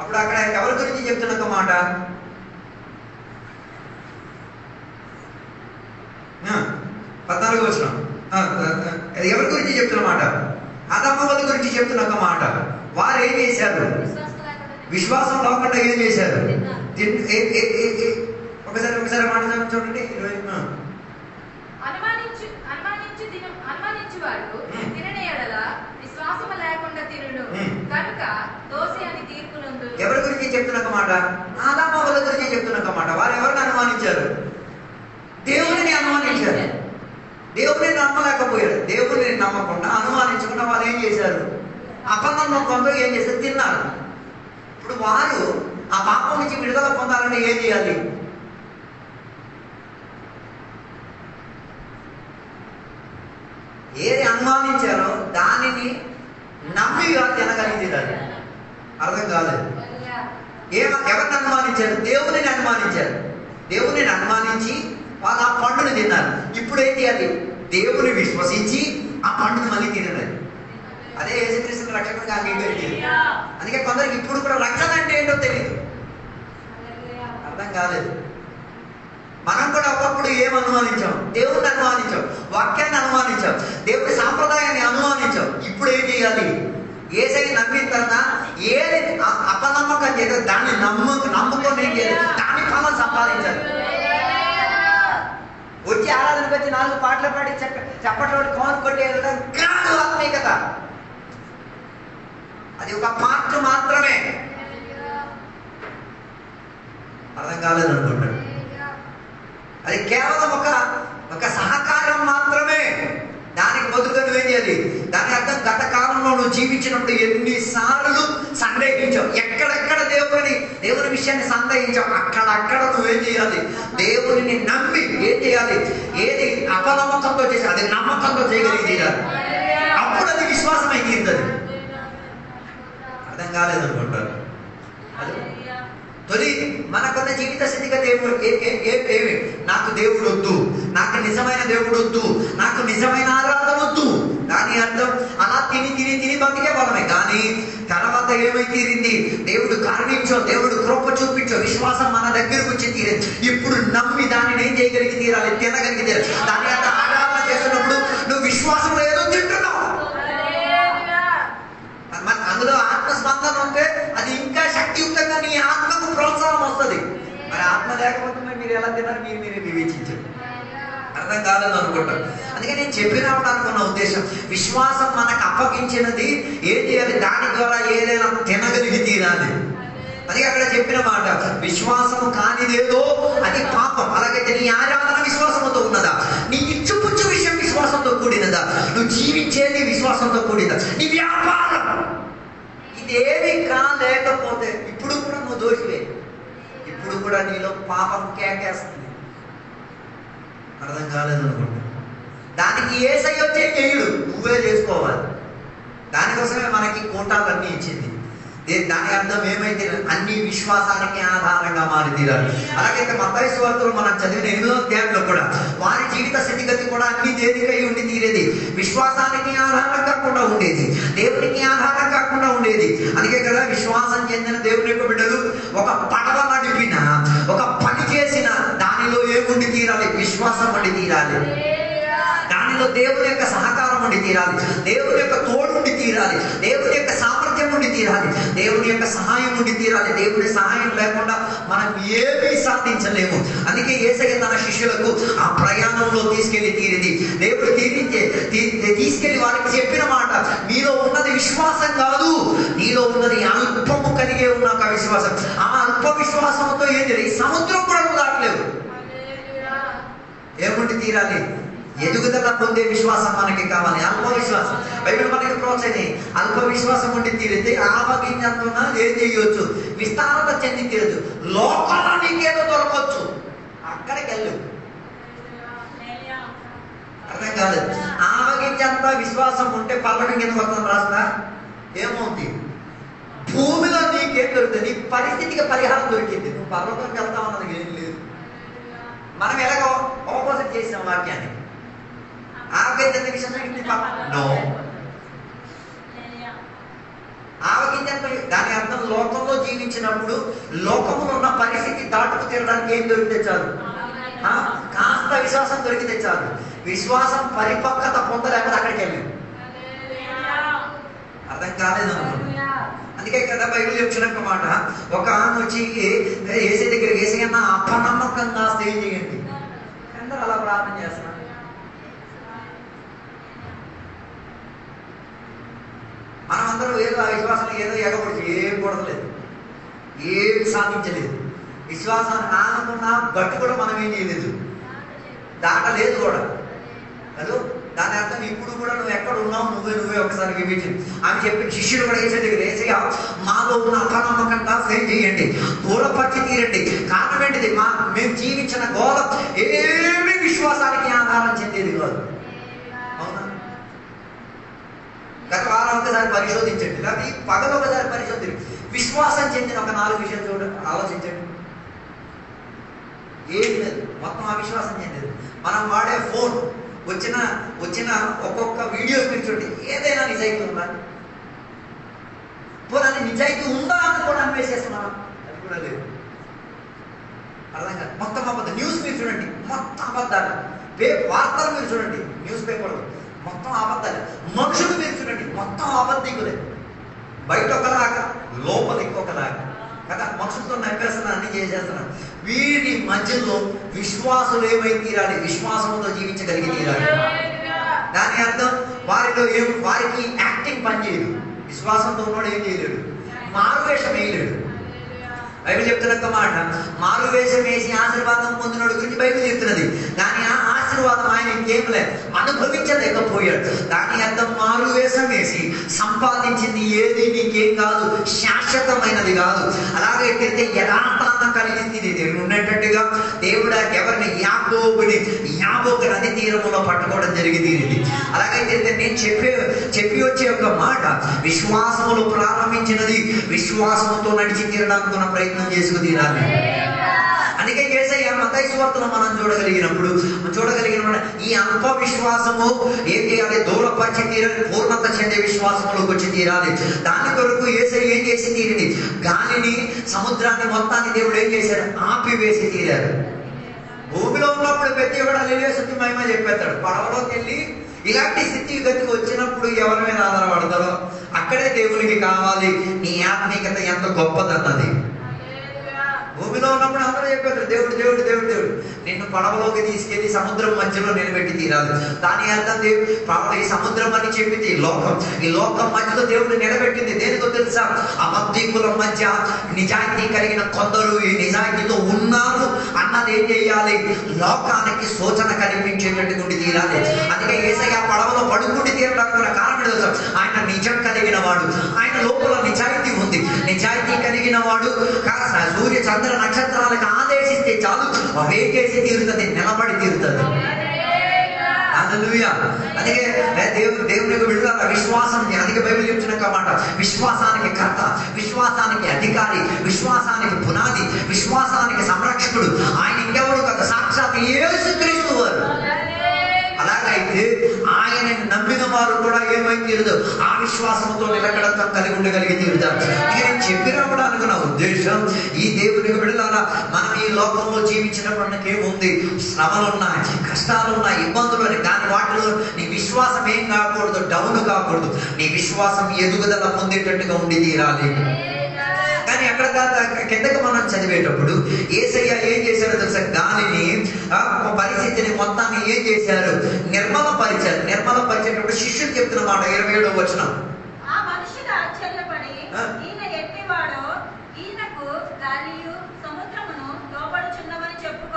అప్పుడు అక్కడ ఎవరి గురించి చెప్తున్న మాట? 14 వచనం. ఎవరి గురించి చెప్తున్న మాట? ఆదాము వాళ్ళ గురించి చెప్తున్న ఒక మాట. వారు ఏం చేశారు? విశ్వాసం లేకుండా ఏం చేశారు? ఒకసారి మాట చూడండి. ఎవరి గురించి చెప్తున్న ఒక మాట? ఆదాము వాళ్ళ గురించి చెప్తున్న ఒక మాట. వారు ఎవరిని అనుమానించారు? దేవుడిని అనుమానించారు. దేవుడిని నమ్మలేకపోయారు. దేవుడిని నమ్మకుండా అనుమానించకుండా వాళ్ళు ఏం చేశారు? అపనమ్మకంతో ఏం చేశారు? తిన్నారు. ఇప్పుడు వారు ఆ పాపం నుంచి విడుదల పొందాలంటే ఏం చేయాలి? ఏది అనుమానించారో దానిని నమ్మి తినగలిగింది. అర్థం కాలేదు. ఎవరిని అనుమానించారు? దేవుడిని అనుమానించారు. దేవుడిని అనుమానించి వాళ్ళు ఆ పండుని తిన్నారు. ఇప్పుడు ఏం చేయాలి? దేవుని విశ్వసించి ఆ పండుని మళ్ళీ తినలేదు. అదే యేసుక్రీస్తుని రక్షకుడిగా అంగీకరించింది. అందుకే కొందరికి ఇప్పుడు కూడా రక్షణ అంటే ఏంటో తెలియదు. అర్థం కాలేదు. మనం కూడా ఒకప్పుడు ఏం అనుమానించాం? దేవుడిని అనుమానించాం, వాక్యాన్ని అనుమానించాం, దేవుడి సాంప్రదాయాన్ని అనుమానించాం. ఇప్పుడు ఏం చేయాలి? యేసయ్యని నమ్మిన తర్వాత ఏది అపనమ్మకం చేయాలి దాన్ని నమ్ముకొని ఏం చేయాలి? దాని ఫలం సంపాదించాలి. వచ్చి ఆరాధనకు వచ్చి 4 పాటలు పాడి చప్పట్లో కౌన్ కొట్టి కాదు ఆత్మీయత. అది ఒక పార్ట్ మాత్రమే. అర్థం కాలేదు అనుకుంటాడు. అది కేవలం ఒక సహకారం మాత్రమే. దానికి బదులుగా నువ్వేం చేయాలి? దాని అర్థం గత కాలంలో నువ్వు జీవించినప్పుడు ఎన్నిసార్లు సందేహించావు, ఎక్కడెక్కడ దేవుని విషయాన్ని సందేహించావు, అక్కడక్కడ నువ్వేం చేయాలి? దేవుడిని నమ్మి ఏం చేయాలి? ఏది అపనమ్మకంతో చేసి అది నమ్మకంతో చేయగలిగి తీరాలి. అప్పుడు అది విశ్వాసమై తీరుతుంది. అర్థం కాలేదనుకుంటారు. తొలి మనకున్న జీవిత స్థితిగతి ఏమి? నాకు దేవుడు వద్దు, నాకు నిజమైన దేవుడు వద్దు, నాకు నిజమైన ఆరాధన వద్దు. దాని అర్థం అలా తిని బతికే వాళ్ళమే. కానీ తర్వాత ఏమై తీరింది? దేవుడు కారణించో, దేవుడు కృప చూపించో, విశ్వాసం మన దగ్గరకు వచ్చి తీరేది. ఇప్పుడు నమ్మి దానిని ఏం చేయగలిగి తీరాలి? తినగలిగి తీరాలి. దాని అర్థం ఆరాధన చేస్తున్నప్పుడు నువ్వు విశ్వాసం ఏదో తింటున్నావు. అందులో ఆత్మస్పందన ఉంటే అది ఇంకా శక్తియుక్తంగా నీ ఆత్మకు ప్రోత్సాహం వస్తుంది. మరి ఆత్మ లేకపోతే మీరు ఎలా తిన్నారు? మీరే వివేచించారు. అర్థం కాలేదు అనుకుంటారు. అందుకే నేను చెప్పినప్పుడు అనుకున్న ఉద్దేశం, విశ్వాసం మనకు అప్పగించినది ఏం చేయాలి? దాని ద్వారా ఏదైనా తినగలిగి తీరాలి. అది అక్కడ చెప్పిన మాట. విశ్వాసము కానిదేదో అది పాపం. అలాగైతే నీ ఆరాధన విశ్వాసంతో ఉన్నదా? నీ ఇచ్చుపుచ్చు విషయం విశ్వాసంతో కూడినదా? నువ్వు జీవించేది విశ్వాసంతో కూడినదా? నీ వ్యాపారం ఇదేమి కాలేకపోతే ఇప్పుడు కూడా నువ్వు దోషివే. ఇప్పుడు కూడా నీలో పాపం కేకేస్తుంది. అర్థం కాలేదు అనుకుంటా. దానికి యేసయ్య వచ్చే చేయుడు నువ్వే చేసుకోవాలి. దానికోసమే మనకి కోటాలన్నీ ఇచ్చింది. దాని అర్థం ఏమైతే అన్ని విశ్వాసానికి ఆధారంగా మారి తీరాలి. అలాగైతే మత్తయి సువార్తలో మనం చదివిన 8వ అధ్యాయంలో కూడా వారి జీవిత స్థితిగతి కూడా అన్ని దేనికై ఉండి తీరేది? విశ్వాసానికి ఆధారం కాకుండా ఉండేది, దేవునికి ఆధారం కాకుండా ఉండేది. అందుకే కదా విశ్వాసం చెందిన దేవుని యొక్క బిడ్డలు ఒక పడవ నడిపిన, ఒక పని చేసిన దానిలో ఏముండి తీరాలి? విశ్వాసం ఉండి తీరాలి, దానిలో దేవుని యొక్క సహకారం ఉండి తీరాలి, దేవుని యొక్క తోడు ఉండి తీరాలి, దేవుని యొక్క సామర్థ్యం ఉండి తీరాలి, దేవుని యొక్క సహాయం ఉండి తీరాలి. దేవుని సహాయం లేకుండా మనం ఏమీ సాధించలేము. అందుకే యేసయ్య తన శిష్యులకు ఆ ప్రయాణంలో తీసుకెళ్లి తీరింది. దేవుడు తీసుకెళ్లి వారికి చెప్పిన మాట, మీలో ఉన్నది విశ్వాసం కాదు, నీలో ఉన్నది అల్పము కలిగే ఉన్న ఒక విశ్వాసం. ఆ అల్ప విశ్వాసంతో ఏం జరిగింది? సముద్రం కూడా దాటలేదు. ఏముండి తీరాలి? ఎదుగుదల పొందే విశ్వాసం మనకి కావాలి. అల్ప విశ్వాసం బైబిల్ మనకి ప్రోత్సహించి అల్ప విశ్వాసం ఉండి తీరితే ఆవగింజంతున్నా ఏం చేయొచ్చు? విస్తారత చెంది తీరదు. లోకంలో నీకేదో దొరకవచ్చు, అక్కడికి వెళ్ళు. అర్థం కాలేదు. ఆవగింజంత విశ్వాసం ఉంటే పల్లవి కింద మొత్తం రాస్తా ఏమవుతుంది? భూమిలో నీకేం దొరుకుతుంది? నీ పరిస్థితికి పరిహారం దొరికింది. నువ్వు పర్వతంకి వెళ్తావు అన్నది ఏం లేదు. మనం ఎలాగో ఆపోజిట్ చేసిన వాక్యాన్ని ఆవగింజంత విషయం నో, ఆవగింజంత దాని అర్థం లోకంలో జీవించినప్పుడు లోకంలో ఉన్న పరిస్థితి దాటుకు తీరడానికి ఏం దొరికితే చాలు, కాస్త విశ్వాసం దొరికితే చాలు. విశ్వాసం పరిపక్వత పొందలేకపోతే అక్కడికి వెళ్ళి అర్థం కాలేదు అనుకుంటున్నాను. అందుకే కదా బైబిల్ చెప్తున్న మాట, ఒక ఆమె వచ్చి ఏసై దగ్గర ఏసైనా అపనమ్మకంగా స్టే చేయండి. అందరూ అలా ప్రార్థన చేస్తున్నారు. మనం అందరూ ఏదో ఆ విశ్వాసం ఏదో ఎగబడి ఏం కూడలేదు, ఏం సాధించలేదు. విశ్వాసాన్ని ఆనందం గట్టు కూడా మనం ఏం చేయలేదు, దాటలేదు కూడా కదా. దాని అర్థం ఇప్పుడు కూడా నువ్వు ఎక్కడ ఉన్నావు నువ్వే ఒకసారి వివేచన. ఆమె చెప్పి శిష్యుడు కూడా వేసే దగ్గర వేసే మాలో ఉన్న అపనమ్మకంగా సేవ్ చేయండి, దూరపరిచి తీరండి. కారణం ఏంటిది? మేము జీవించిన గోళ ఏమి విశ్వాసానికి ఆధారం చెందేది కాదు. అవునా? గత వారం ఒకసారి పరిశోధించండి, లేదా ఈ పగలు ఒకసారి పరిశోధించండి. విశ్వాసం చెందిన ఒక 4 విషయాలు చూడండి, ఆలోచించండి. ఏం లేదు, మొత్తం అవిశ్వాసం చెందేది. మనం వాడే ఫోన్ వచ్చిన ఒక్కొక్క వీడియోస్ మీరు చూడండి, ఏదైనా నిజాయితీ ఉందా? పోనీ నిజాయితీ ఉందా అని కూడా అన్వేషిస్తున్నాం, అది కూడా లేదు. అర్థం కాదు. మొత్తం అబద్ధం. న్యూస్ మీరు చూడండి, మొత్తం అబద్ధాలు. వార్తలు మీరు చూడండి, న్యూస్ పేపర్లు మొత్తం అబద్ధాలు. మనుషులు మీరు చూడండి, మొత్తం అబద్ధికులే. బయట ఒకలాగా లోపల ఇంకొకలాగా కదా. మనుషులతో నమ్మేస్తున్నారు, అన్ని చేసేస్తున్నారు. వీరి మధ్యలో విశ్వాసులు ఏమై తీరాలి? విశ్వాసంతో జీవించగలిగి తీరాలి. దాని అర్థం వారికి యాక్టింగ్ పనిచేయదు. విశ్వాసంతో ఉన్నాడు ఏం చేయలేడు, మారువేషం వేయలేడు. బైబిల్ చెప్తున్న మాట, మారువేషం వేసి ఆశీర్వాదం పొందినోడు గురించి బైబిల్ చెప్తున్నది. కానీ ఆ ఆశీర్వాదం ఆయన ఇంకేం లేదు, అనుభవించలేకపోయాడు. దాని అర్థం మారువేషం వేసి సంపాదించింది ఏది నీకేం కాదు, శాశ్వతమైనది కాదు. అలాగైతే యథార్థాన్ని కలిగింది ఉన్నట్టుగా దేవుడు ఎవరిని యాబోకు నది తీరములో పట్టుకోవడం జరిగింది. అలాగైతే నేను చెప్పి వచ్చే ఒక మాట, విశ్వాసములు ప్రారంభించినది విశ్వాసముతో నడిచి తీరడానికి ప్రయత్నం చేసుకు తీరాలి. అందుకే యేసయ్య మత్తయి సువార్తలో మనం చూడగలిగిన ఈ అల్ప విశ్వాసము ఏం చేయాలి? దూరపరిచి తీరాలి, పూర్ణత చెందే విశ్వాసంలోకి వచ్చి తీరాలి. దాని కొరకు యేసయ్య ఏం చేసి తీరింది? గాలిని, సముద్రాన్ని మొత్తాన్ని దేవుడు ఏం చేశారు? ఆపివేసి తీరారు. భూమిలో ఉన్నప్పుడు ప్రతి ఒక్కడు హల్లెలూయా స్తుతి మహిమ చెప్పేస్తాడు. పడవలోకి వెళ్ళి ఇలాంటి స్థితి గతికి వచ్చినప్పుడు ఎవరి మీద ఆధారపడతారో అక్కడే దేవునికి కావాలి నీ ఆత్మీయత ఎంత గొప్పదన్నది. భూమిలో ఉన్నప్పుడు అందరూ చెప్పారు దేవుడు దేవుడు దేవుడు దేవుడు. నిన్ను పడవలోకి తీసుకెళ్లి సముద్రం మధ్యలో నిలబెట్టి తీరాలి. దాని అర్థం దేవుడు ఈ సముద్రం అని చెప్పింది ఈ లోకం మధ్యలో దేవుడు నిలబెట్టింది. దేనికో తెలుసా? అబద్ధికుల మధ్య నిజాయితీ కలిగిన కొందరు ఈ నిజాయితీతో ఉన్నారు అన్నది ఏం చేయాలి? లోకానికి సూచన కనిపించేటట్టు ఉండి తీరాలి. అందుకే యేసయ్య పడవలో పడుకుండి తీరడానికి కారణం తెలుసా? ఆయన నిజం కలిగిన వాడు, ఆయన లోపల నిజాయితీ ఉంది. నిజాయితీ కలిగిన వాడు సూర్య చంద్ర నక్షత్రాలకు ఆదేశిస్తే చాలు అవే చేసి తీరుతుంది, నిలబడి తీరుతుంది. హల్లెలూయా. అందుకే దేవుని విడుదల విశ్వాసం. అందుకే బైబిల్ చెప్తున్న మాట, విశ్వాసానికి కర్త, విశ్వాసానికి అధికారి, విశ్వాసానికి పునాది, విశ్వాసానికి సంరక్షకుడు ఆయన ఇంకెవరు కదా, సాక్షాత్ యేసుక్రీస్తు వారు. అలాగైతే ఆయనని నమ్మిన వారు వారు కూడా ఏమై తీరదు, ఆ విశ్వాసంతో నిలకడత్వం కలిగి ఉండగలిగి తీరుతారు. నేను చెప్పి రావడానికి నా ఉద్దేశం, ఈ దేవునికి బిడ్డలారా, మనం ఈ లోకంలో జీవించినప్పటికీ ఏముంది, శ్రమలు ఉన్నాయి, కష్టాలు ఉన్నాయి, ఇబ్బందులు ఉన్నాయి. కానీ వాటిలో నీ విశ్వాసం ఏం కాకూడదు, డౌన్ కాకూడదు. నీ విశ్వాసం ఎదుగుదల పొందేటట్టుగా ఉండి తీరాలి. కానీ అక్కడ కిందకి మనం చదివేటప్పుడు యేసయ్య ఏం చేశారో తెలుసా, గాలిని పరిస్థితిని మొత్తాన్ని ఏం చేశారు, నిర్మలపరిచారు. నిర్మలపరిచేటప్పుడు శిష్యులు చెప్తున్న మాట 27వ వచనం,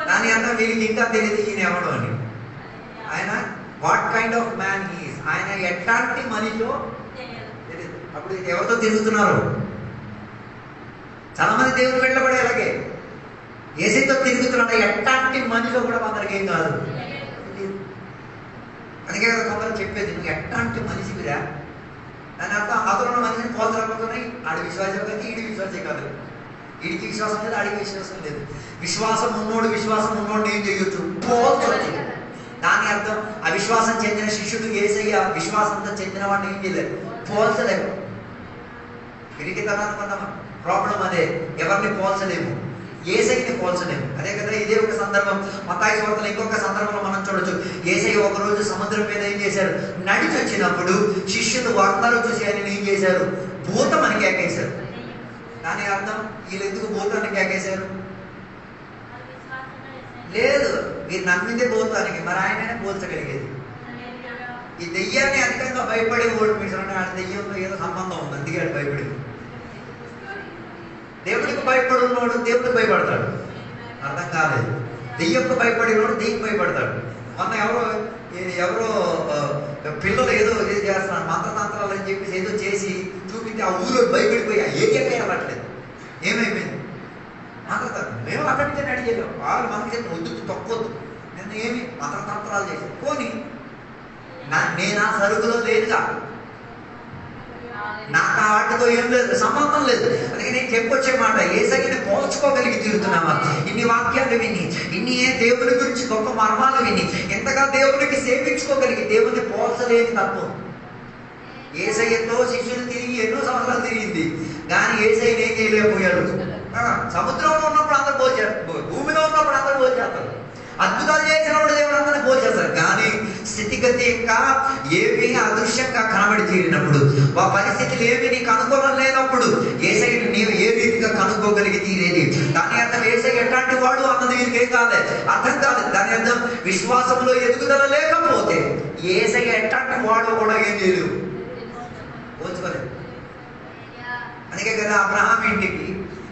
దాని అర్థం వీరికి ఇంకా తెలియదు ఈయన ఎవడు అని. ఆయన what kind of man he's, ఆయన ఎట్లాంటి మనిషో తెలియదు. అప్పుడు ఎవరితో తిరుగుతున్నారు, చాలా మంది దేవుడు వెళ్ళబడే అలాగే యేసుతో తిరుగుతున్నాడు. ఎట్లాంటి మనిషిలో కూడా అందరికి ఏం కాదు. అందుకే కదా కొందరు చెప్పేది, నువ్వు ఎట్లాంటి మనిషివిరా, దాని అర్థం అతను మనిషిని పోల్చలేకపోతున్నాయి. ఆడి విశ్వాసం కాదు, ఈడి విశ్వాసం కాదు. ఈడికి విశ్వాసం లేదు, ఆడికి విశ్వాసం లేదు. విశ్వాసం ఉన్నోడు ఏం చేయొచ్చు, పోల్చొచ్చు. దాని అర్థం అవిశ్వాసం చెందిన శిష్యుడు యేసయ్య విశ్వాసంతో చెందిన వాడిని ఏం చేయలేదు, పోల్చలేము. పిరికితనానికి ఉన్న ప్రాబ్లం అదే, ఎవరిని పోల్చలేము, యేసయ్యని పోల్చలేము. అదే కదా ఇదే ఒక సందర్భం మత్తయి సువార్తలో ఇంకొక సందర్భంలో మనం చూడొచ్చు. యేసయ్య ఒక రోజు సముద్రం మీద ఏం చేశారు, నడిచి వచ్చినప్పుడు శిష్యులు అందరూ చూసి ఆయన ఏం చేశారు, భూతం అని కేకేశారు. దాని అర్థం వీళ్ళు ఎందుకు భూతాన్ని కేకేశారు, లేదు మీరు నమ్మిందే భూతానికి, మరి ఆయననే పోల్చగలిగేది. ఈ దెయ్యాన్ని అధికంగా భయపడే ఓటు మీసారంటే ఆ దెయ్యంతో ఏదో సంబంధం ఉంది, అందుకే ఆడు భయపడింది. దేవుడికి భయపడున్నాడు దేవుడికి భయపడతాడు, అర్థం కాలేదు. దెయ్యంకు భయపడినోడు దెయ్యం భయపడతాడు. మొన్న ఎవరో పిల్లలు ఏదో చేస్తున్నారు మంత్రతంత్రాలు అని చెప్పేసి ఏదో చేసి చూపించి ఆ ఊళ్ళో భయపడిపోయి ఏరియాకే వెళ్ళట్లేదు. ఏమైపోయింది, మంత్రతంత్రం మేము అక్కడి నుంచి అడిగేది, వాళ్ళు మనకి చెప్పిన వద్దు తక్కువద్దు, నేను ఏమి మంత్రతంత్రాలు చేశాను పోనీ నేను ఆ సరుకులో లేదుగా, నాకు ఆ వాటితో ఏం లేదు, సంబంధం లేదు. అందుకే నేను చెప్పొచ్చే మాట, యేసయ్యని పోల్చుకోగలిగి తీరుతున్నావా? ఇన్ని వాక్యాలు విని, ఇన్ని దేవుని గురించి గొప్ప మర్మాలు విని, ఎంతగా దేవునికి సేవించుకోగలిగి దేవుని పోల్చలేని తత్వం. యేసయ్యతో శిష్యులు తిరిగి ఎన్నో సంవత్సరాలు తిరిగింది, కానీ యేసయ్యని ఏం చేయలేకపోయాడు. సముద్రంలో ఉన్నప్పుడు అందరూ పోల్చారు, భూమిలో ఉన్నప్పుడు అందరూ పోల్చేస్తారు, అద్భుతాలు చేసినప్పుడు దేవుడు అందరినీ పోల్చేస్తారు. కానీ స్థితిగతి ఇంకా ఏమీ అదృశ్యంగా కనబడి తీరినప్పుడు, ఆ పరిస్థితులు ఏమి నీకు అనుకూలం లేనప్పుడు యేసయ్యని నీవు ఏ రీతిగా కనుక్కోగలిగి తీరేది. దాని అర్థం యేసయ్య ఎట్లాంటి వాడు అన్నది వీరికి ఏం కాలేదు, అర్థం కాలేదు. దాని అర్థం విశ్వాసంలో ఎదుగుదల లేకపోతే యేసయ్య ఎట్లాంటి వాడు కూడా ఏం చేయలేవు, పోల్చుకోలేదు. అందుకే కదా అబ్రహాం ఇంటికి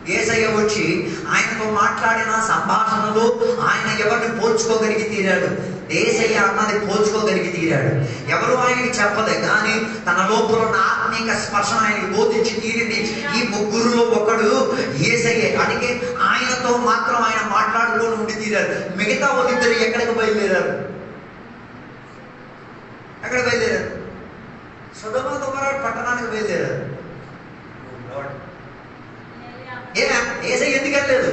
యేసయ్య వచ్చి ఆయనతో మాట్లాడిన సంభాషణలో ఆయన ఎవరిని పోల్చుకోగలిగి తీరాడు, యేసయ్య అన్నది పోల్చుకోగలిగి తీరాడు. ఎవరు ఆయనకి చెప్పలే, కానీ తన లోపల ఉన్న ఆత్మీక స్పర్శ ఆయనకి బోధించి తీరింది. ఈ ముగ్గురులో ఒకడు యేసయ్యే. అందుకే ఆయనతో మాత్రం ఆయన మాట్లాడుకొని ఉండి తీరారు. మిగతా వాళ్ళిద్దరు ఎక్కడికి బయలుదేరారు, ఎక్కడ బయలుదేరారు, సొదొమ గొమొర్రా పట్టణానికి బయలుదేరారు. యేసయ్య ఎందుకు వెళ్ళలేదు,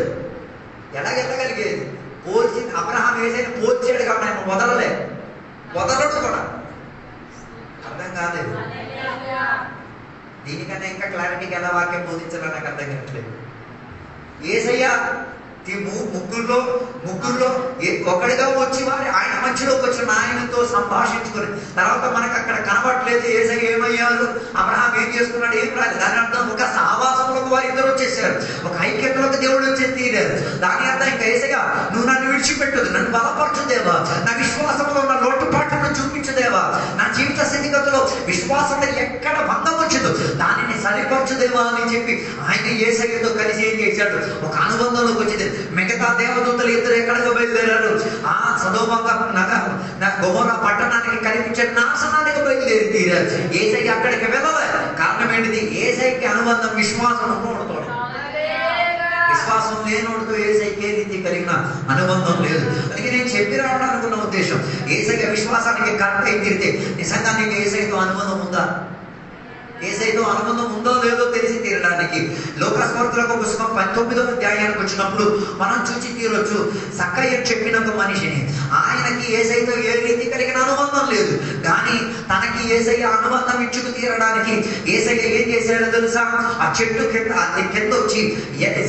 ఎలాగెళ్ళగలిగేది, పోల్చి అబ్రహాం యేసయ్యని పోల్చాడు కాబట్టి ఆయన వదలడు కూడా. అర్థం కాలేదు. దీనికన్నా ఇంకా క్లారిటీకి ఎలా వాక్యం బోధించాలో నాకు అర్థం కావట్లేదు. యేసయ్య ముగ్గురులో ఒకడిగా వచ్చి వారి ఆయన మధ్యలోకి వచ్చిన ఆయనతో సంభాషించుకుని తర్వాత మనకు అక్కడ కనబడలేదు యేసయ్య ఏమయ్యారు, అబ్రహాం ఏం చేసుకున్నాడు, ఏం రాలేదు. దాని అర్థం ఒక సహవాసంలోకి వారు ఇద్దరు వచ్చేసారు, ఒక ఐక్యతలోకి దేవుడు వచ్చి తీరారు. దాని అర్థం ఇంకా యేసయ్య నువ్వు నన్ను విడిచిపెట్టదు, నన్ను బలపరచుదేవా, నా విశ్వాసంలో ఉన్న లోటుపాట్లను చూపించుదేవా, నా జీవిత స్థితిగతుల్లో విశ్వాసంలో ఎక్కడ భంగం వచ్చదు దానిని సరిపరచుదేవా అని చెప్పి ఆయన యేసయ్యతో కలిసి ఏం చేశాడు, ఒక అనుబంధంలోకి వచ్చింది. మిగతా దేవదూతలు ఇద్దరు ఎక్కడికి బయలుదేరారు, ఆ సొదొమ గొమొర్రా పట్టణానికి కనిపించే నాశనానికి బయలుదేరి తీరారు. యేసయ్య అక్కడికి వెళ్ళలే. కారణం ఏంటిది, యేసయ్యకి అనుబంధం విశ్వాసం ఉన్నోడుతో. విశ్వాసం లేనోడితో యేసయ్యకి ఏ రీతి కలిగిన అనుబంధం లేదు. అందుకే నేను చెప్పి రావడానికి ఉన్న ఉద్దేశం, యేసయ్య విశ్వాసానికి కరెక్ట్ అయి తీరితే నిజంగా నీకు యేసయ్యతో అనుబంధం ఉందా, యేసయ్యతో అనుబంధం ఉందో లేదో తెలిసి తీరడానికి లోకస్వార్తలకు పుస్తకం 19వ అధ్యాయానికి వచ్చినప్పుడు మనం చూసి తీరొచ్చు. సక్కయ్య చెప్పిన ఒక మనిషిని, ఆయనకి యేసయ్యతో ఏ రీతి కలిగిన అనుబంధం లేదు, కానీ తనకి యేసయ్య అనుబంధం ఇచ్చుకు తీరడానికి యేసయ్య ఏం చేశాడో తెలుసా? ఆ చెట్టు కింద వచ్చి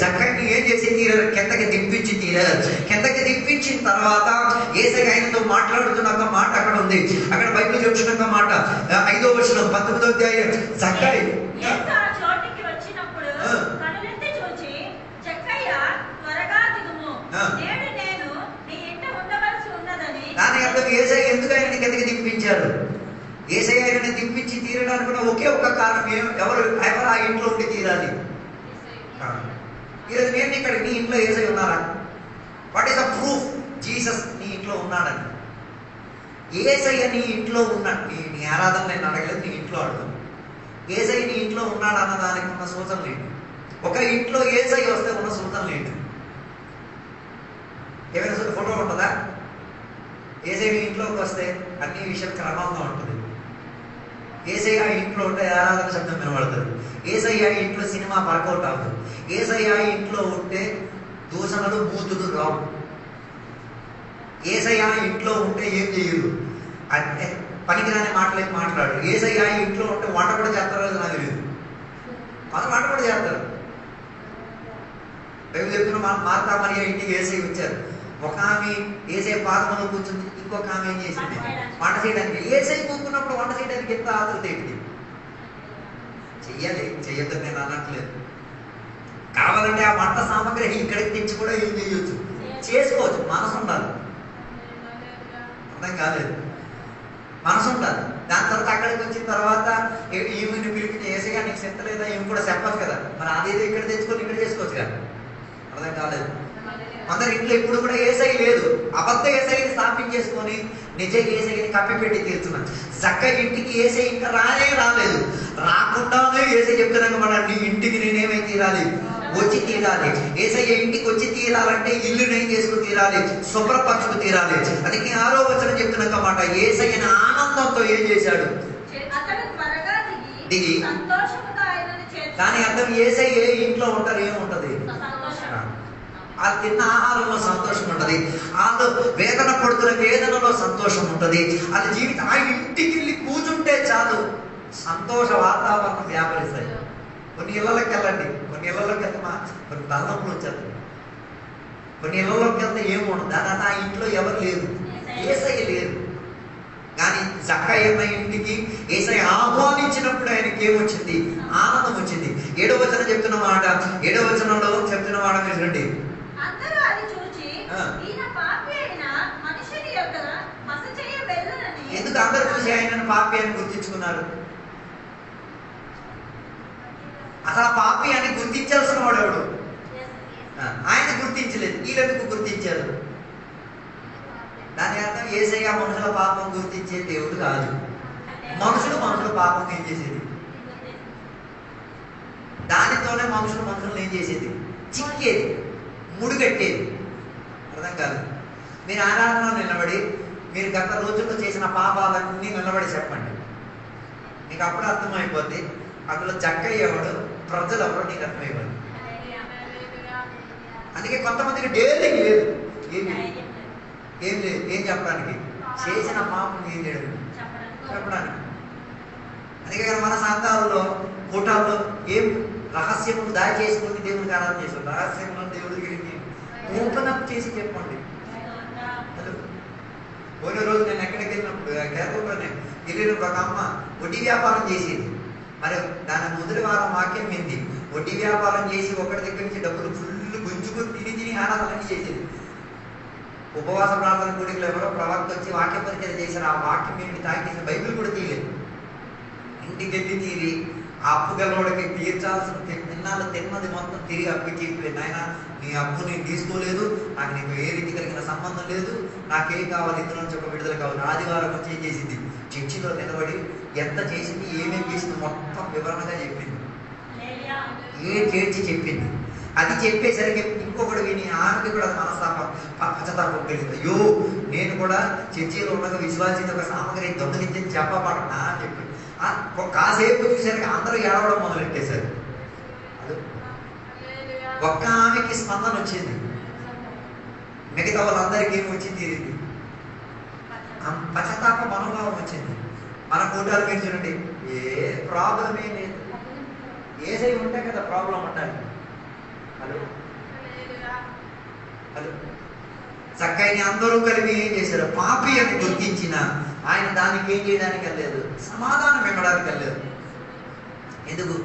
జక్కయ్యని ఏం చేసి తీరారు? కిందకి దింపించి తీరారు. కిందకి దింపించిన తర్వాత యేసయ్య ఆయనతో మాట్లాడుతున్న ఒక మాట అక్కడ ఉంది. అక్కడ బైబిల్ చెప్తున్న ఒక మాట 5వ వచనం 19వ అధ్యాయం. జక్కయ్య దాని అర్థం యేసయ్య ఎందుకు ఆయనని కిందకి దింపించారు? యేసయ్య ఆయనని దింపించి తీరడానికి కూడా ఒకే ఒక కారణం. ఎవరు ఆ ఇంట్లో ఉండి తీరాలి. ఈరోజు నేను ఇక్కడ నీ ఇంట్లో యేసయ్య ఉన్నారా? What is the proof Jesus నీ ఇంట్లో ఉన్నాడని? యేసయ్య నీ ఇంట్లో ఉన్నాడు. నీ ఆరాధన నేను అడగలేదు, నీ ఇంట్లో అడుగు. యేసయ్య నీ ఇంట్లో ఉన్నాడు అన్న దానికి ఉన్న సూచన లేదు. ఒక ఇంట్లో యేసయ్య వస్తే ఉన్న సూచన లేదు. ఏమైనా ఫోటో ఉంటుందా? యేసయ్య నీ ఇంట్లోకి వస్తే అన్ని విషయం క్రమంగా ఉంటుంది. యేసయ్య ఇంట్లో ఉంటే ఆరాధన శబ్దం వినబడుతుంది. యేసయ్య ఇంట్లో సినిమా వర్కౌట్ అవ్వదు. యేసయ్య ఇంట్లో ఉంటే దూషణలు బూతులు రావు. యేసయ్య ఇంట్లో ఉంటే ఏం చేయరు, అంటే పనికిరాని మాటలేం మాట్లాడు. యేసయ్య ఇంట్లో ఉంటే వంట కూడా చేస్తారో నాకు తెలియదు. వంట కూడా చేస్తారు. బైబిల్ చెప్తున్న మార్తా మరియ ఇంటికి యేసయ్య వచ్చారు. ఒక ఆమె యేసయ్య పాదములో కూర్చుంది, ఇంకొక ఆమె ఏం చేసింది? వంట చేయడానికి. యేసయ్య కూర్చున్నప్పుడు వంట చేయడానికి ఎంత ఆతృత ఏంటి? చెయ్యాలి, చెయ్యొద్దు నేను అనట్లేదు. కావాలంటే ఆ వంట సామాగ్రి ఇక్కడికి తెచ్చి కూడా ఏం చేయొచ్చు, చేసుకోవచ్చు. మనసు ఉండాలి. అర్థం కాలేదు, మనసు ఉండాలి. దాని తర్వాత అక్కడికి వచ్చిన తర్వాత ఈమెని పిలిపించి యేసయ్య నీకు చింత లేదా ఏమి కూడా చెప్పచ్చు కదా. మరి అదేదో ఇక్కడ తెచ్చుకొని ఇక్కడ చేసుకోవచ్చు కదా. అర్థం కాలేదు. అందరి ఇంట్లో ఇప్పుడు కూడా యేసయ్య లేదు. అబద్ధ యేసయ్యని స్థాపించేసుకొని నిజ యేసయ్యని కప్పిపెట్టి తీరుతున్నాను. జక్కయ్య ఇంటికి యేసయ్య ఇంకా రాలేదు. రాకుండానే యేసయ్య చెప్తున్నాను, మన నీ ఇంటికి నేనేమై తీరాలి, వచ్చి తీరాలి. యేసయ్య ఇంటికి వచ్చి తీరాలంటే ఇల్లు నేను చేసుకుని తీరాలి, శుభ్రపరచుకు తీరాలి. అందుకే 6వ వచనం చెప్తున్న మాట, యేసయ్యని ఆనందంతో ఏం చేశాడు? దిగి. దాని అర్థం యేసయ్య ఇంట్లో ఉంటారు, ఏముంటది? ఆ తిన్న ఆహారంలో సంతోషం ఉంటుంది. వాళ్ళు వేదన పడుతున్న వేదనలో సంతోషం ఉంటుంది. అది జీవితం. ఆ ఇంటికి వెళ్ళి కూర్చుంటే చాలు సంతోష వాతావరణం వ్యాపరిస్తాయి. కొన్ని ఇళ్లలోకి వెళ్ళండి, కొన్ని ఇళ్లలోకి వెళ్తే కొన్ని తలనొప్పులు వచ్చేది. కొన్ని ఇళ్లలోకి వెళ్తే ఏముండదు. దాని ఆ ఇంట్లో ఎవరు లేరు, యేసయ్య లేరు. కానీ జక్కయ్య ఇంటికి యేసయ్య ఆహ్వానించినప్పుడు ఆయనకి ఏమొచ్చింది? ఆనందం వచ్చింది. 7వ వచనం చెప్తున్న మాట, 7వ వచనంలో చెప్తున్న మాట మీరు రండి. ఎందుకు అందరూ చూసి ఆయనను పాపి అని గుర్తించుకున్నారు? అసలు పాపి అని గుర్తించాల్సిన వాడు ఎవడు? ఆయన గుర్తించలేదు. వీళ్ళెందుకు గుర్తించారు? దాని అర్థం యేసయ్య మనుషుల పాపం గుర్తించే దేవుడు కాదు. మనుషుల పాపం ఏం చేసేది? దానితోనే మనుషులు ఏం చేసేది? చిక్కేది, ముడిగట్టేది. అర్థం కాదు. మీరు ఆరాధనలో నిలబడి మీరు గత రోజుల్లో చేసిన పాపాలన్నీ నిలబడి చెప్పండి, నీకు అప్పుడు అర్థమైపోద్ది అందులో జక్కయ్య ఎవడు, ప్రజలు ఎవరో నీకు అర్థమైపోద్ది. అందుకే కొంతమందికి డేరింగ్ లేదు, ఏం లేదు, ఏం చెప్పడానికి? చేసిన పాపం ఏం చేయడం చెప్పడానికి. అందుకే మన సంతాలలో కూటాల్లో ఏం రహస్యము దాడి చేసుకుని దేవుడికి ఆరాధన చేస్తాం. రహస్యంలో దేవుడికి ఓపెన్ అప్ చేసి చెప్పండి. పోయిన రోజు నేను ఎక్కడికి వెళ్ళినప్పుడు కేరళలోనే వెళ్ళినప్పుడు ఒక అమ్మ వడ్డీ వ్యాపారం చేసేది. మరి దాని మొదటి వారం వాక్యం వింది. వడ్డీ వ్యాపారం చేసి ఒకటి దగ్గర నుంచి డబ్బులు ఫుల్ గుంజుకొని తిని ఆరాధనని చేసేది. ఉపవాస ప్రార్థన కూడికలు ఎవరో ప్రవక్త వచ్చి వాక్య పరిచయం చేశారు. ఆ వాక్యం ఏమి తాకేసి బైబిల్ కూడా తీయలేదు. ఇంటికి వెళ్ళి తీరి ఆ అప్పు గలవాడికి తీర్చాల్సిన తిన్నాళ్ళు తిన్నది మొత్తం తిరిగి అప్పు చెప్పి, నాయన నీ అప్పు నేను తీసుకోలేదు, నాకు నీకు ఏ రీతి కలిగిన సంబంధం లేదు, నాకేం కావాలి, ఇందులో నుంచి ఒక విడుదల కావాలి. ఆదివారం వచ్చి ఏం చేసింది? చర్చిలో నిలబడి ఎంత చేసింది, ఏమేమి చేసింది మొత్తం వివరణగా చెప్పింది. చేర్చి చెప్పింది. అది చెప్పేసరికి ఇంకొకటి విని ఆమెకి కూడా పశ్చాత్తాపం కలిగింది. అయ్యో నేను కూడా చర్చిలో ఉండగా విశ్వాసిత ఒక సామగ్రి దొంగలించి చెప్పబడనా అని చెప్పి కాసేపు చూసరికి అందరూ ఏడవడం మొదలెట్టేశారు. ఒక్క ఆమెకి స్పందన వచ్చింది, మిగతా వాళ్ళందరికీ ఏమి వచ్చింది? పశ్చాత్తాప మనోభావం వచ్చింది. మన కూటాలు మీరు చూడండి, ఏ ప్రాబ్లం ఏం లేదు. ఏసై ఉంటే కదా ప్రాబ్లం ఉండాలి. హలో హలో చక్కని అందరూ కలిపి ఏం చేశారు? పాపి అని గుర్తించిన ఆయన దానికి ఏం చేయడానికి వెళ్ళలేదు, సమాధానం ఇవ్వడానికి వెళ్ళలేదు. ఎందుకు?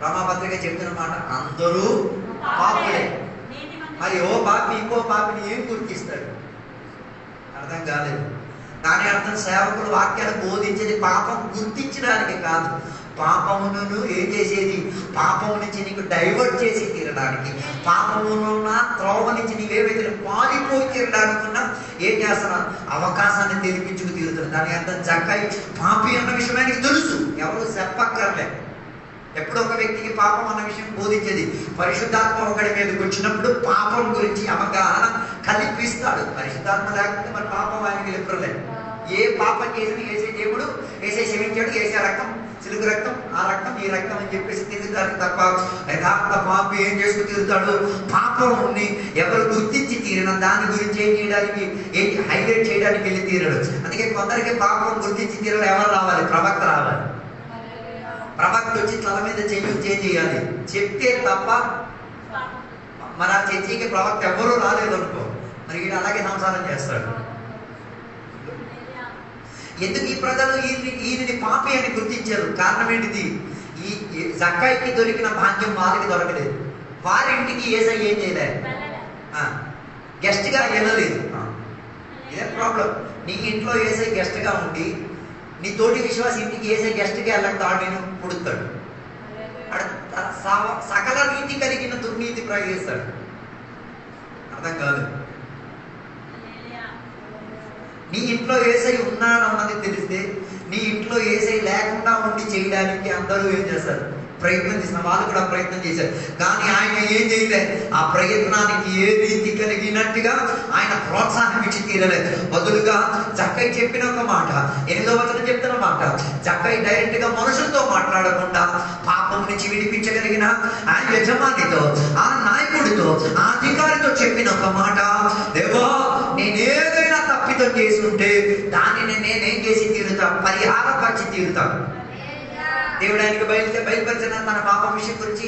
రోమాపత్రిక చెప్తున్న మాట, అందరూ పాపులే. మరి ఓ పాపి ఇంకో పాపిని ఏం గుర్తిస్తాడు? అర్థం కాలేదు. దాని అర్థం సేవకులు వాక్యాలు బోధించేది పాపం గుర్తించడానికి కాదు, పాపమును ఏం చేసేది? పాపము నుంచి నీకు డైవర్ట్ చేసి తీరడానికి, పాపమునున్న త్రోవ నుంచి నీవేవైతే పారిపోయి తీరడానికున్నా ఏం చేస్తున్నారు? అవకాశాన్ని తెలిపించుకు తీరుతున్నారు. దాని అర్థం జక్కయ్య పాపి అన్న విషయం ఆయనకి తెలుసు, ఎవరు చెప్పక్కర్లే. ఎప్పుడు ఒక వ్యక్తికి పాపం అన్న విషయం బోధించేది, పరిశుద్ధాత్మ ఒకడి మీదకి వచ్చినప్పుడు పాపం గురించి అవగాహన కల్పిస్తాడు. పరిశుద్ధాత్మ లేకపోతే మరి పాపం ఆయనకి ఎప్పుడులే. ఏ పాపం చేసిన ఏసే దేవుడు, ఏసే క్షమించాడు, ఏసే రక్తం, చిలుకు రక్తం, ఆ రక్తం ఈ రక్తం అని చెప్పేసి తిరుగుతాడు తప్ప యథార్థ పాపం ఏం చేసుకు తిరుగుతాడు? పాపంని ఎవరు గుర్తించి తీరిన దాని గురించి ఏం చేయడానికి, ఏంటి హైలైట్ చేయడానికి వెళ్ళి తీరడు. అందుకే కొందరికి పాపం గుర్తించి తీరడం ఎవరు రావాలి? ప్రవక్త రావాలి. ప్రవక్త వచ్చి తల మీద చేయాలి, చెప్తే తప్ప. మరి ఆ చర్చికి ప్రవక్త ఎవరూ రాలేదు అనుకో, మరి వీడు అలాగే సంసారం చేస్తాడు. ఎందుకు ఈ ప్రజలు ఈయనని పాపి అని గుర్తించారు? కారణం ఏంటిది? ఈ జక్కయ్యకి దొరికిన భాగ్యం వాళ్ళకి దొరకలేదు. వారింటికి ఏసై ఏం చేయలేదు, గెస్ట్ గా వెళ్ళలేదు. ఇదే ప్రాబ్లం. నీ ఇంట్లో ఏసై గెస్ట్ గా ఉండి నీ తోటి విశ్వాస ఇంటికి ఏసై గెస్ట్ గా వెళ్ళంటాడు, నేను పుడుతాడు. సకల నీతి కలిగిన దుర్నీతి ప్రయోగిస్తాడు. అర్థం కాదు. నీ ఇంట్లో ఏసై ఉన్నాడు అన్నది తెలిస్తే నీ ఇంట్లో ఏసై లేకుండా ఉండి చేయడానికి అందరూ ఏం చేస్తారు? ప్రయత్నం చేసిన వాళ్ళు కూడా ప్రయత్నం చేశారు. కానీ ఆయన ఏం చేయలేదు. ఆ ప్రయత్నానికి ఏ రీతి కలిగినట్టుగా ఆయన ప్రోత్సాహం ఇచ్చి తీరలేదు. బదులుగా జక్కయ్య చెప్పిన ఒక మాట, 8వ వచనం చెప్తున్న మాట, జక్కయ్య డైరెక్ట్ గా మనుషులతో మాట్లాడకుండా పాపం నుంచి విడిపించగలిగిన ఆ యజమానితో, ఆ నాయకుడితో, ఆ అధికారితో చెప్పిన ఒక మాట, దేవా నేనేదైనా తప్పితం చేసి ఉంటే దానిని నేనేం చేసి తీరుతా? పరిహారపరిచి తీరుతాను. దేవుడు ఆయనకి బయలుపరిచిన తన పాపం విషయం గురించి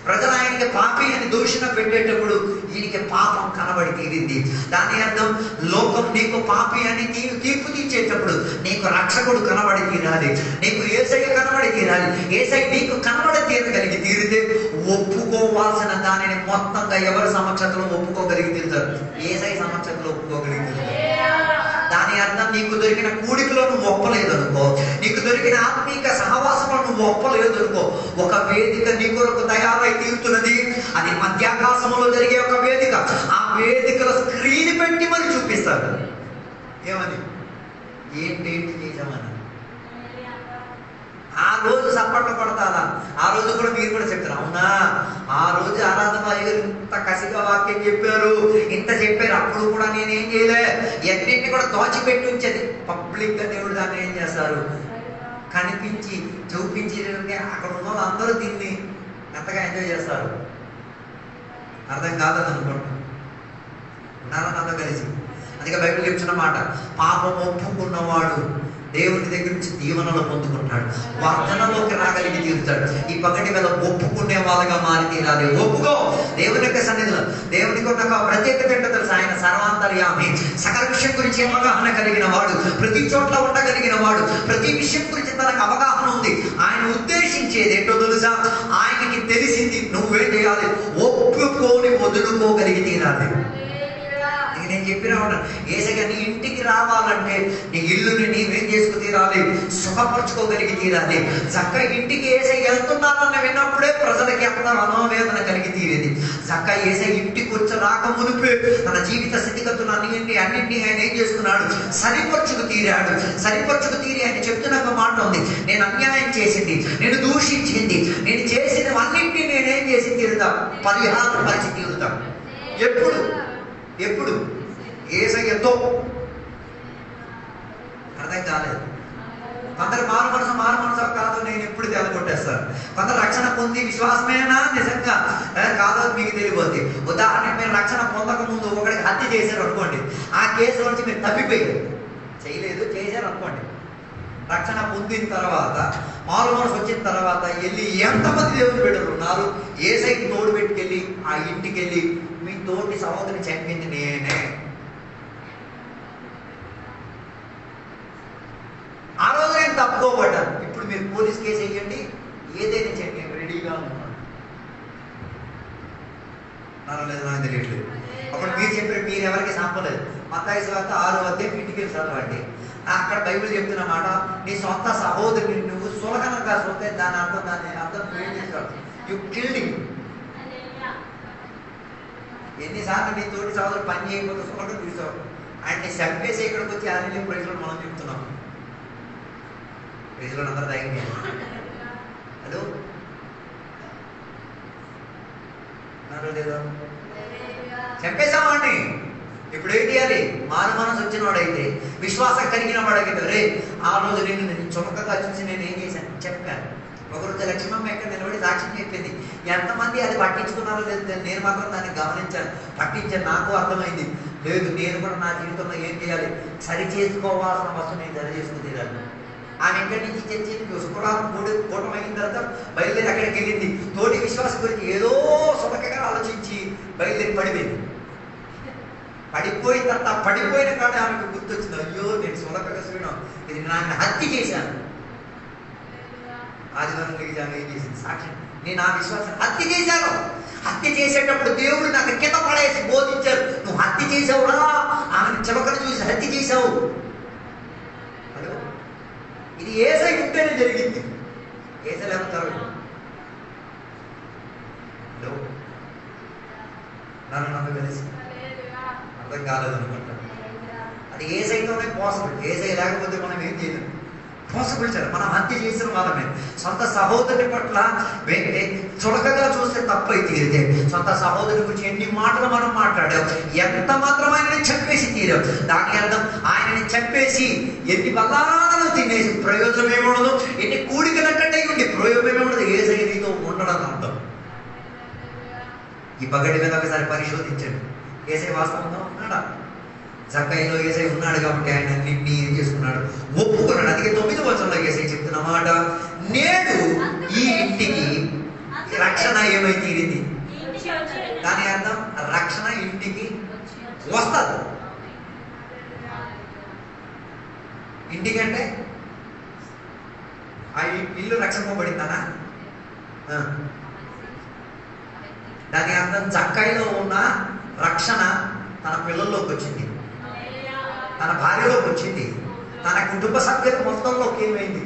ప్రజలు ఆయనకి పాపి అని దూషణ పెట్టేటప్పుడు ఈయనకి పాపం కనబడి తీరింది. దాని అర్థం లోకం నీకు పాపి అని తీర్పు తీర్చేటప్పుడు నీకు రక్షకుడు కనబడి తీరాలి, నీకు ఏసయ్య కనబడి తీరాలి. ఏసయ్య నీకు కనబడి తీరగలిగి తీరితే ఒప్పుకోవాల్సిన దానిని మొత్తంగా ఎవరి సమక్షంలో ఒప్పుకోగలిగి తీరుతారు? ఏసయ్య సమక్షంలో ఒప్పుకోగలిగి తీరుతారు. దాని అర్థం నీకు దొరికిన కూడికలో నువ్వు ఒప్పలేదనుకో, నీకు దొరికిన ఆత్మీక సహవాసంలో నువ్వు ఒప్పలేదనుకో, ఒక వేదిక నీ కొరకు తయారై తీరుతున్నది. అది మధ్యాకాశంలో జరిగే ఒక వేదిక. ఆ వేదికలో స్క్రీన్ పెట్టి మరి చూపిస్తారు. ఏమని? ఏంటేంటి నిజమని. ఆ రోజు సప్పట్లు కొడతారా? ఆ రోజు కూడా మీరు కూడా చెప్తారు, అవునా ఆ రోజు ఆరాధన అయ్యారు ఇంత కసిగా వాక్యం చెప్పారు, ఇంత చెప్పారు, అప్పుడు కూడా నేనేం చేయలే, ఎన్నింటినీ కూడా దోచిపెట్టి ఉంచేది. పబ్లిక్ గా దేవుడు దాన్ని ఏం చేస్తారు? కనిపించి చూపించి అక్కడ ఉన్న వాళ్ళందరూ దీన్ని ఎంతగా ఎంజాయ్ చేస్తారు. అర్థం కాదని అనుకుంటున్నాను. ఉన్నారా నాతో కలిసి? అందుకే బైబిల్ చెప్తున్న మాట, పాపం ఒప్పుకున్నవాడు దేవుని దగ్గర నుంచి దీవెనలు పొందుకుంటాడు, వర్ధనలోకి రాగలిగి తీరుతాడు. ఈ పగటి వేళ ఒప్పుకునే వాళ్ళగా మారి తీరాలి. ఒప్పుకో దేవుని యొక్క సన్నిధిలో. దేవునికి ఉన్న ప్రత్యేకత ఏంటో తెలుసు, ఆయన సర్వాంతర్యామి, సకల విషయం గురించి అవగాహన కలిగిన వాడు, ప్రతి చోట్ల ఉండగలిగిన వాడు, ప్రతి విషయం గురించి తనకు అవగాహన ఉంది. ఆయన ఉద్దేశించేది ఏంటో తెలుసా? ఆయనకి తెలిసింది నువ్వేం చేయాలి? ఒప్పుకొని వదులుకోగలిగి తీరాలి. నేను చెప్పినా ఉన్నాను, ఏసయ్య నీ ఇంటికి రావాలంటే నీ ఇల్లుని నీవేం చేసుకు తీరాలి? సుఖపరచుకోగలిగి తీరాలి. చక్కగా ఇంటికి ఏసయ్య వెళ్తున్నానని విన్నప్పుడే ప్రజలకి అంత మనోవేదన కలిగి తీరేది. చక్కగా ఏసయ్య ఇంటికి వచ్చి రాక మునిపే తన జీవిత స్థితిగతులు అన్నింటినీ ఆయన ఏం చేసుకున్నాడు? సరిపరచుకు తీరాడు. సరిపరచుకు తీరి ఆయన చెప్తున్న ఒక మాట ఉంది, నేను అన్యాయం చేసింది, నేను దూషించింది, నేను చేసినవన్నింటినీ నేనేం చేసి తీరుతా? పరిహారం పరిచి తీరుతా. ఎప్పుడు? ఎప్పుడు? ఏసయ్యతో. అర్థం కాలేదు. కొందరు మారు మనసు కాదు, నేను ఎప్పుడు తెలగొట్టేస్తాను. కొందరు రక్షణ పొంది విశ్వాసమేనా నిజంగా కాదో మీకు తెలియబోద్ది. ఉదాహరణకి మీరు రక్షణ పొందక ముందు ఒకరికి హత్య చేశారు అనుకోండి, ఆ కేసు నుంచి మీరు తప్పిపోయారు, చేయలేదు చేశారు అనుకోండి, రక్షణ పొందిన తర్వాత, మారు మనసు వచ్చిన తర్వాత వెళ్ళి ఎంతమంది దేవుని బిడ్డలు ఉన్నారు, యేసయ్యకి తోడు పెట్టుకెళ్ళి ఆ ఇంటికి వెళ్ళి మీ తోటి సహోదరిని చంపింది నేనే, ఆ రోజు నేను తప్పుకోబడ్డాను, ఇప్పుడు మీరు పోలీస్ కేసు వేయండి, ఏదైనా చేయండి, నేను రెడీగా ఉన్నాను. లేదు నాకు తెలియట్లేదు. అప్పుడు మీరు చెప్పారు, మీరు ఎవరికి సంపలేదు. మత్తయి సువార్త 6వ అధ్యాయం ఇంటికి వెళ్ళి చదవండి. అక్కడ బైబిల్ చెప్తున్న మాట, నీ సొంత సహోదరుని నువ్వు సులకనగా చూస్తే దాని అర్థం నువ్వేం చేస్తావు? You killed him. ఎన్నిసార్లు నీ తోటి సహోదరు పని చేయకపోతే సులకం చూసావు, ఆయన్ని చంపేసి ఇక్కడికి వచ్చి ఆయన ప్రజలు మనం చెప్తున్నాం. ప్రజలు అందరూ ధైర్యం. హలో లేదా? చంపేశామండి. ఇప్పుడు ఏం చేయాలి? మారు మనసు వచ్చిన వాడైతే, విశ్వాసం కలిగిన వాడైతే, రే ఆ రోజు నేను చుమకగా చూసి నేను ఏం చేశాను చెప్పాను. ఒకరోజు లక్ష్మమ్మ ఎక్కడ నిలబడి సాక్ష్యం చెప్పింది. ఎంతమంది అది పట్టించుకున్నారో లేదు, నేను మాత్రం దాన్ని గమనించాను, పట్టించాను. నాకు అర్థమైంది, లేదు నేను కూడా నా జీవితంలో ఏం చేయాలి, సరి చేసుకోవాల్సిన వస్తువు నేను సరి చేసుకుని తీరాలి. ఆమె ఎక్కడి నుంచి చర్చి శుక్రవారం 3 కూటమి అయిన తర్వాత బయలుదేరి అక్కడికి వెళ్ళింది. తోటి విశ్వాసం గురించి ఏదో సులకగా ఆలోచించి బయలుదేరి పడిపోయింది. పడిపోయిన తర్వాత పడిపోయిన కాడ ఆమెకు గుర్తొచ్చింది, అయ్యో నేను సులకగా చూడడం, ఇది నాన్న హత్య చేశాను. ఆదివారం ఆమె ఏం చేసింది సాక్ష్యం, నేను ఆ విశ్వాసం హత్య చేశాను. హత్య చేసేటప్పుడు దేవుడు నాకు కింద పడేసి బోధించారు, నువ్వు హత్య చేసావురా, ఆమెను చిలకను చూసి హత్య చేశావు. ఇది యేసయ్య ఉంటేనే జరిగింది. యేసయ్య ఏమంటారు? నన్ను కలిసి అర్థం కాలేదనుకుంటా. అది యేసయ్యతోనే పాసిబుల్. యేసయ్య లేకపోతే మనం ఏం చేయలేం. పాసిబుల్ సార్, మనం హత్య చేసిన వాళ్ళమే. సొంత సహోదరుని పట్ల చులకగా చూస్తే తప్పు అయితే తీరితే, సొంత సహోదరుని గురించి ఎన్ని మాటలు మనం మాట్లాడాం, ఎంత మాత్రం ఆయనని చంపేసి తీరాం. దాని అర్థం ఆయనని చంపేసి ఎన్ని బల్లాలను తినేసి ప్రయోజనం ఏముండదు, ఎన్ని కూడికలట్టంటే ఉండి ప్రయోజనం ఏముండదు. యేసయ్య నీతో ఉండడం అర్థం. ఈ పగటి మీద ఒకసారి పరిశోధించండి, యేసయ్య వాస్తవంగా ఉన్నాడా? జక్కయ్యలో యేసయ్య ఉన్నాడు కాబట్టి ఆయన అన్నింటినీ ఏం చేసుకున్నాడు, ఒప్పుకున్నాడు. అందుకే 9వ వచనంలో యేసయ్య చెప్తున్న మాట, నేడు ఈ ఇంటికి రక్షణ ఏమై తీరింది. దాని అర్థం రక్షణ ఇంటికి వస్తుంది. ఇంటికంటే ఆ ఇల్లు రక్షింపబడిందనా? దాని అర్థం జక్కయ్యలో ఉన్న రక్షణ తన పిల్లల్లోకి వచ్చింది, తన భార్యలోకి వచ్చింది, తన కుటుంబ సభ్యుల మొత్తంలోకి ఏమైంది.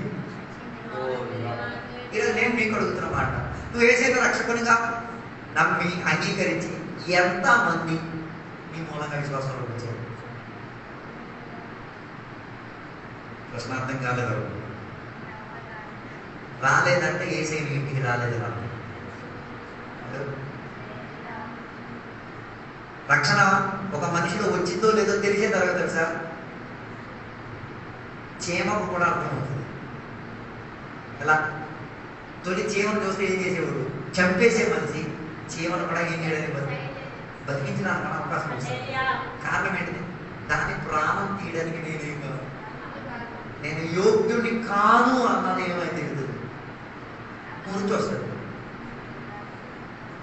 ఈరోజు నేను మీకు అడుగుతున్న మాట, నువ్వు యేసయ్యను రక్షకునిగా నమ్మి అంగీకరించి ఎంతమంది నీ మూలంగా విశ్వాసంలో వచ్చారు? ప్రశ్న అర్థం కాలేదు. రాలేదంటే యేసయ్య ఇంటికి రాలేదు. రక్షణ ఒక మనిషిలో వచ్చిందో లేదో తెలిసే తరగదు సార్. చీమకు కూడా అర్థమవుతుంది. ఎలా? తొలి చీమను చూస్తే ఏం చేసేవాడు? చంపేసే మనిషి చీమను కూడా ఏం చేయడానికి బతికించడానికి అవకాశం వస్తుంది. కారణం ఏంటిది? దాని ప్రాణం తీయడానికి నేనేం కాదు, నేను యోగ్యుడిని కాను అన్నది ఏమైతే తెలుస్తుంది, గుర్తు వస్తుంది.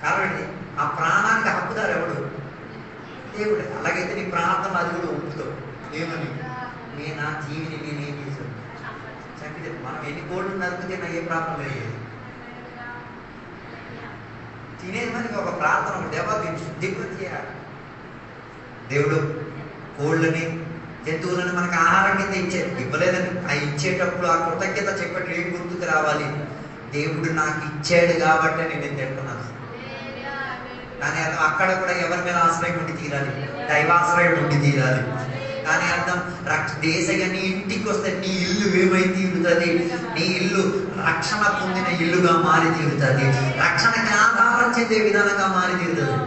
కారణం ఏంటి? ఆ ప్రాణానికి హక్కుదారు ఎవడు? దేవుడు. అలాగైతే నీ ప్రార్థన అది కూడా ఒప్పుతావు. ఏమని? నేను ఆ జీవిని నేనేం చేశాను, చంపితే. మనం ఎన్ని కోళ్ళు నరికితే నా ఏ ప్రార్థన లేదు. తినేది మనకి ఒక ప్రార్థన, ఒక దేవా దిగుమతి చేయాలి. దేవుడు కోళ్ళని జంతువులను మనకు ఆహారం కింద ఇచ్చేది, ఇవ్వలేదని ఆ ఇచ్చేటప్పుడు ఆ కృతజ్ఞత చెప్పేటప్పుడు ఏం గుర్తుకు రావాలి? దేవుడు నాకు ఇచ్చాడు కాబట్టి నేను తింటున్నాను. కానీ అక్కడ కూడా ఎవరి మీద ఆశ్రయం ఉండి తీరాలి? దైవాశ్రయం ఉండి తీరాలి. దాని అర్థం యేసయ్య నీ ఇంటికి వస్తే నీ ఇల్లు ఏమై తీరుతుంది? నీ ఇల్లు రక్షణ పొందిన ఇల్లుగా మారి తీరుతుంది, రక్షణకి ఆధారం చెందే విధానంగా మారి తీరుతుంది.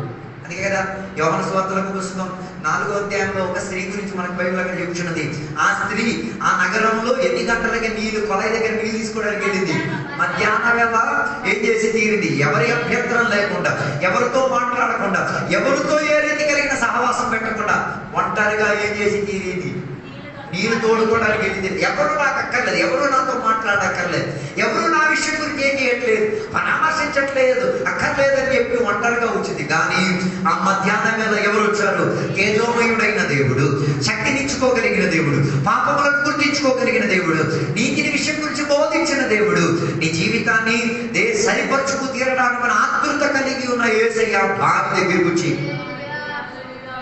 అందుకే కదా యోహాను సువార్తలకు పుస్తకం 4వ అధ్యాయంలో ఒక స్త్రీ గురించి మనకు బైబిల్ అక్కడ చెప్పుచున్నది. ఆ స్త్రీ ఆ నగరంలో ఎన్ని గంటలకి నీళ్లు కొలాయి దగ్గర నీళ్ళు తీసుకోవడానికి వెళ్ళింది. మధ్యాహ్న వేళ ఏం చేసి తీరింది? ఎవరి అభ్యంతరం లేకుండా, ఎవరితో మాట్లాడకుండా, ఎవరితో ఏ రీతి కలిగిన సహవాసం పెట్టకుండా ఒంటరిగా ఏం చేసి తీరింది? నేను తోడుకోవడానికి వెళ్ళింది. ఎవరు నాకు అక్కర్లేదు, ఎవరు నాతో మాట్లాడక్కర్లేదు, ఎవరు నా విషయం గురించి ఏం చేయట్లేదు, పరామర్శించట్లేదు, అక్కర్లేదని చెప్పి ఒంటరిగా వచ్చింది. కానీ ఆ మధ్యాహ్నం మీద ఎవరు వచ్చారు? తేజోమయుడైన దేవుడు, శక్తినిచ్చుకోగలిగిన దేవుడు, పాపములను గుర్తించుకోగలిగిన దేవుడు, నీతిని విషయం గురించి బోధించిన దేవుడు, నీ జీవితాన్ని సరిపరుచుకు తీరడానికి మన ఆతృత కలిగి ఉన్న యేసయ్య భార్య దగ్గరికి వచ్చి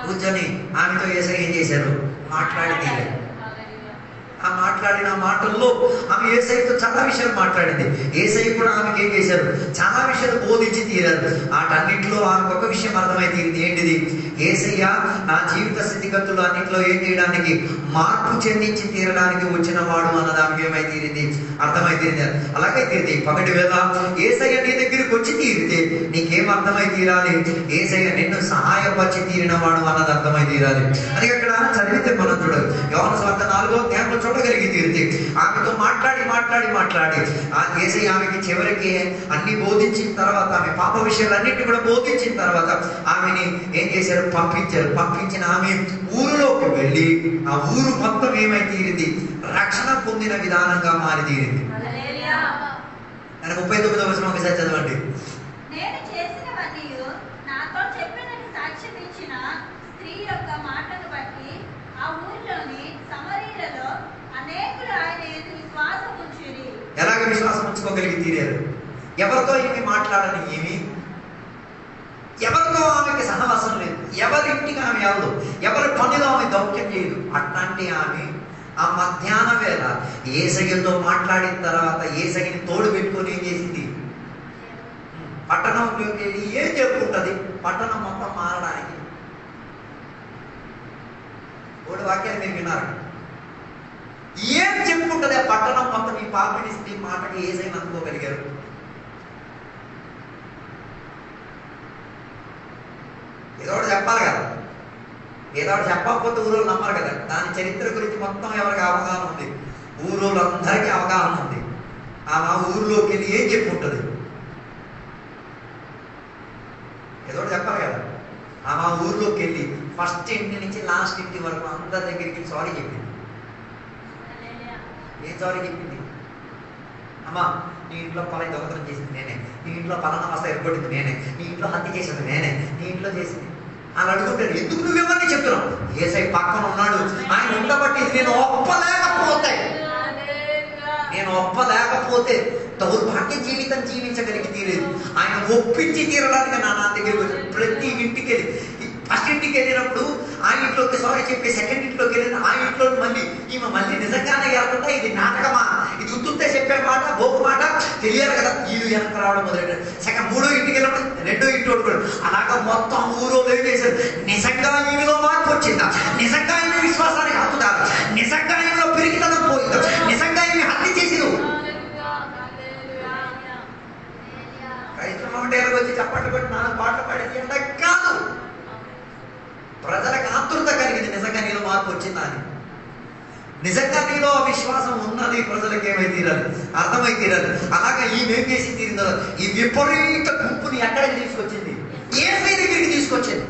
కూర్చొని ఆమెతో యేసయ్య ఏం చేశారు? మాట్లాడి తీరారు. ఆ మాట్లాడిన మాటల్లో ఆమె యేసయ్యతో చాలా విషయాలు మాట్లాడింది. యేసయ్య కూడా ఆమెకి ఏం చేశారు? చాలా విషయాలు బోధించి తీరారు. వాటన్నింటిలో ఆమెకు ఒక విషయం అర్థమై తీరింది. ఏంటిది? యేసయ్య నా జీవిత స్థితిగతులు అన్నింటిలో ఏం చేయడానికి? మార్పు చెందించి తీరడానికి వచ్చిన వాడు అన్నది ఆమెకి ఏమై తీరింది? అర్థమై తీరింది. అలాగే తీరింది. పగటి వేళ యేసయ్య నీ దగ్గరికి వచ్చి తీరితే నీకేం అర్థమై తీరాలి? యేసయ్య నిన్ను సహాయపరిచి తీరిన వాడు అన్నది అర్థమై తీరాలి. అది అక్కడ చదివితే మనం చూడాలి. యోహాను సువార్త 4వ అధ్యాయంలో చూడగలిగి తీరితే ఆమెతో మాట్లాడి ఆ యేసయ్య ఆమెకి చివరికి అన్ని బోధించిన తర్వాత, ఆమె పాప విషయాలన్నింటినీ కూడా బోధించిన తర్వాత ఆమెని ఏం చేశారు? పంపించిన ఆమె ఊరిలోకి వెళ్ళి ఆ ఊరు మొత్తం ఏమై తీరింది? రక్షణ పొందిన విధానంగా మారి తీరింది. 39వ వచనం ఒకసారి చదవండి. నేను చేసినవన్నీ నాతో చెప్పినట్టు సాక్ష్యం ఇచ్చిన స్త్రీ యొక్క మాటను బట్టి ఆ ఊరిలోని సమరీలలో అనేకులు ఆయన యందు విశ్వాసం ఉంచిరి. ఎలాగ విశ్వాసం ఉంచుకోగలిగి తీరారు? ఎవరితో ఏమి మాట్లాడని, ఎవరితో ఆమెకి సహవాసం లేదు, ఎవరింటికి ఆమె వెళ్ళదు, ఎవరి పనిలో ఆమె దౌత్యం చేయదు. అట్లాంటి ఆమె ఆ మధ్యాహ్నం వేళ యేసయ్యతో మాట్లాడిన తర్వాత యేసయ్యని తోడు పెట్టుకొని ఏం చేసింది? పట్టణంలోకి వెళ్ళి ఏం చెప్పుకుంటుంది? పట్టణం మొత్తం మారడానికి. ఓడి వాక్యాలు మీరు విన్నారు. ఏం చెప్పుకుంటుంది ఆ పట్టణం మొత్తం? ఈ పాపిని స్త్రీ మాటకి యేసయ్యని అందుకోగలిగారు. ఏదో ఒకటి చెప్పాలి కదా. ఏదో ఒకటి చెప్పకపోతే ఊరోళ్ళు నమ్మరు కదా. దాని చరిత్ర గురించి మొత్తం ఎవరికి అవగాహన ఉంది? ఊరోళ్ళందరికీ అవగాహన ఉంది. ఆమె ఊరిలోకి వెళ్ళి ఏం చెప్పుకుంటుంది? ఏదో ఒకటి చెప్పాలి కదా. ఆమె ఊరిలోకి వెళ్ళి ఫస్ట్ ఇంటి నుంచి లాస్ట్ ఇంటి వరకు అందరి దగ్గరికి సారీ చెప్పింది. ఏం సారీ చెప్పింది? అమ్మా, నీ ఇంట్లో పలానా దొంగతనం చేసింది నేనే, నీ ఇంట్లో పలానా వస్తా ఏర్పడింది నేనే, నీ ఇంట్లో హత్య చేసింది నేనే, నీ ఇంట్లో చేసింది అని అడుగుంటాడు. ఎందుకు నువ్వెవరిని చెప్తున్నావు? యేసయ్య పక్కన ఉన్నాడు. ఆయన ఉండబట్టి నేను ఒప్పలేకపోతే దౌర్భాగ్య జీవితం జీవించగలిగి తీరేది. ఆయన ఒప్పించి తీరడానికి నా దగ్గరికి వచ్చాడు. ప్రతి ఇంటికి వెళ్ళి ఫస్ట్ ఇంటికి వెళ్ళినప్పుడు ఆ ఇంట్లోకి సారీ చెప్పి సెకండ్ ఇంట్లోకి వెళ్ళిన ఆ ఇంట్లో మళ్ళీ నిజంగానే కాకుండా ఇది నాటకమా, ఇది ఉత్తుతే చెప్పే మాట, బోకు మాట తెలియాలి కదా. వీళ్ళు వెనక రావడం మొదలెట్టారు. సెకండ్ మూడో ఇంటికి వెళ్ళినప్పుడు రెండో ఇంటి కూడా అలాగా మొత్తం ఊరో వేసారు. నిజంగా ఈమెలో మార్పు వచ్చిందా? నిజంగా ఈమె విశ్వాసానికి హక్కుదారు? నిజంగా ఈమెలో పెరిగితనం పోయిందా? నిజంగా ఈమె హత్య చేసిరు? క్రైస్తవం వచ్చి చప్పట్లు పెట్టి 4 పాటలు పాడేది అంటే కాదు. ప్రజలకు ఆతృత కలిగింది. నిజంగా నీలో మార్పు వచ్చిందా అని. నిజంగా నీలో విశ్వాసం ఉన్నది. ప్రజలకు ఏమై తీరాలి? అర్థమై తీరాలి. అలాగే ఈమెం చేసి తీరిందో ఈ విపరీత గుంపుని ఎక్కడికి తీసుకొచ్చింది? యేసయ్య దగ్గరికి తీసుకొచ్చింది.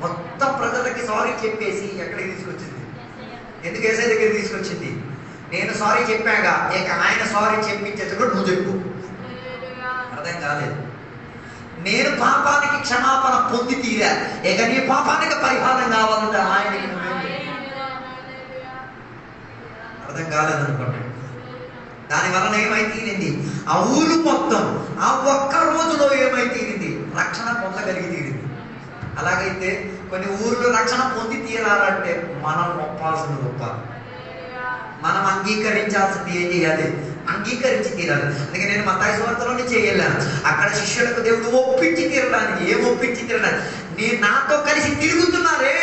మొత్తం ప్రజలకి సారీ చెప్పేసి ఎక్కడికి తీసుకొచ్చింది? ఎందుకు యేసయ్య దగ్గరికి తీసుకొచ్చింది? నేను సారీ చెప్పాగా, ఇక ఆయన సారీ చెప్పించేటప్పుడు నువ్వు చెప్పు. అర్థం కాలేదు. నేను పాపానికి క్షమాపణ పొంది తీరా, ఇక నీ పాపానికి పరిహారం కావాలంటే ఆయన. అర్థం కాలేదనుకోండి. దానివలన ఏమై తీరింది? ఆ ఊరు మొత్తం ఆ ఒక్క రోజులో ఏమై తీరింది? రక్షణ పొందగలిగి తీరింది. అలాగైతే కొన్ని ఊర్లో రక్షణ పొంది తీరాలంటే మనం ఒప్పాల్సింది ఒప్పాలి. మనం అంగీకరించాల్సింది ఏం చేయాలి? అంగీకరించి తీరాలి. అందుకే నేను మత్తయి సువార్తలోనే చేయలేను. అక్కడ శిష్యులకు దేవుడు ఒప్పించి తీరడానికి. ఏం ఒప్పించి తీరడానికి? నేను నాతో కలిసి తిరుగుతున్నారే,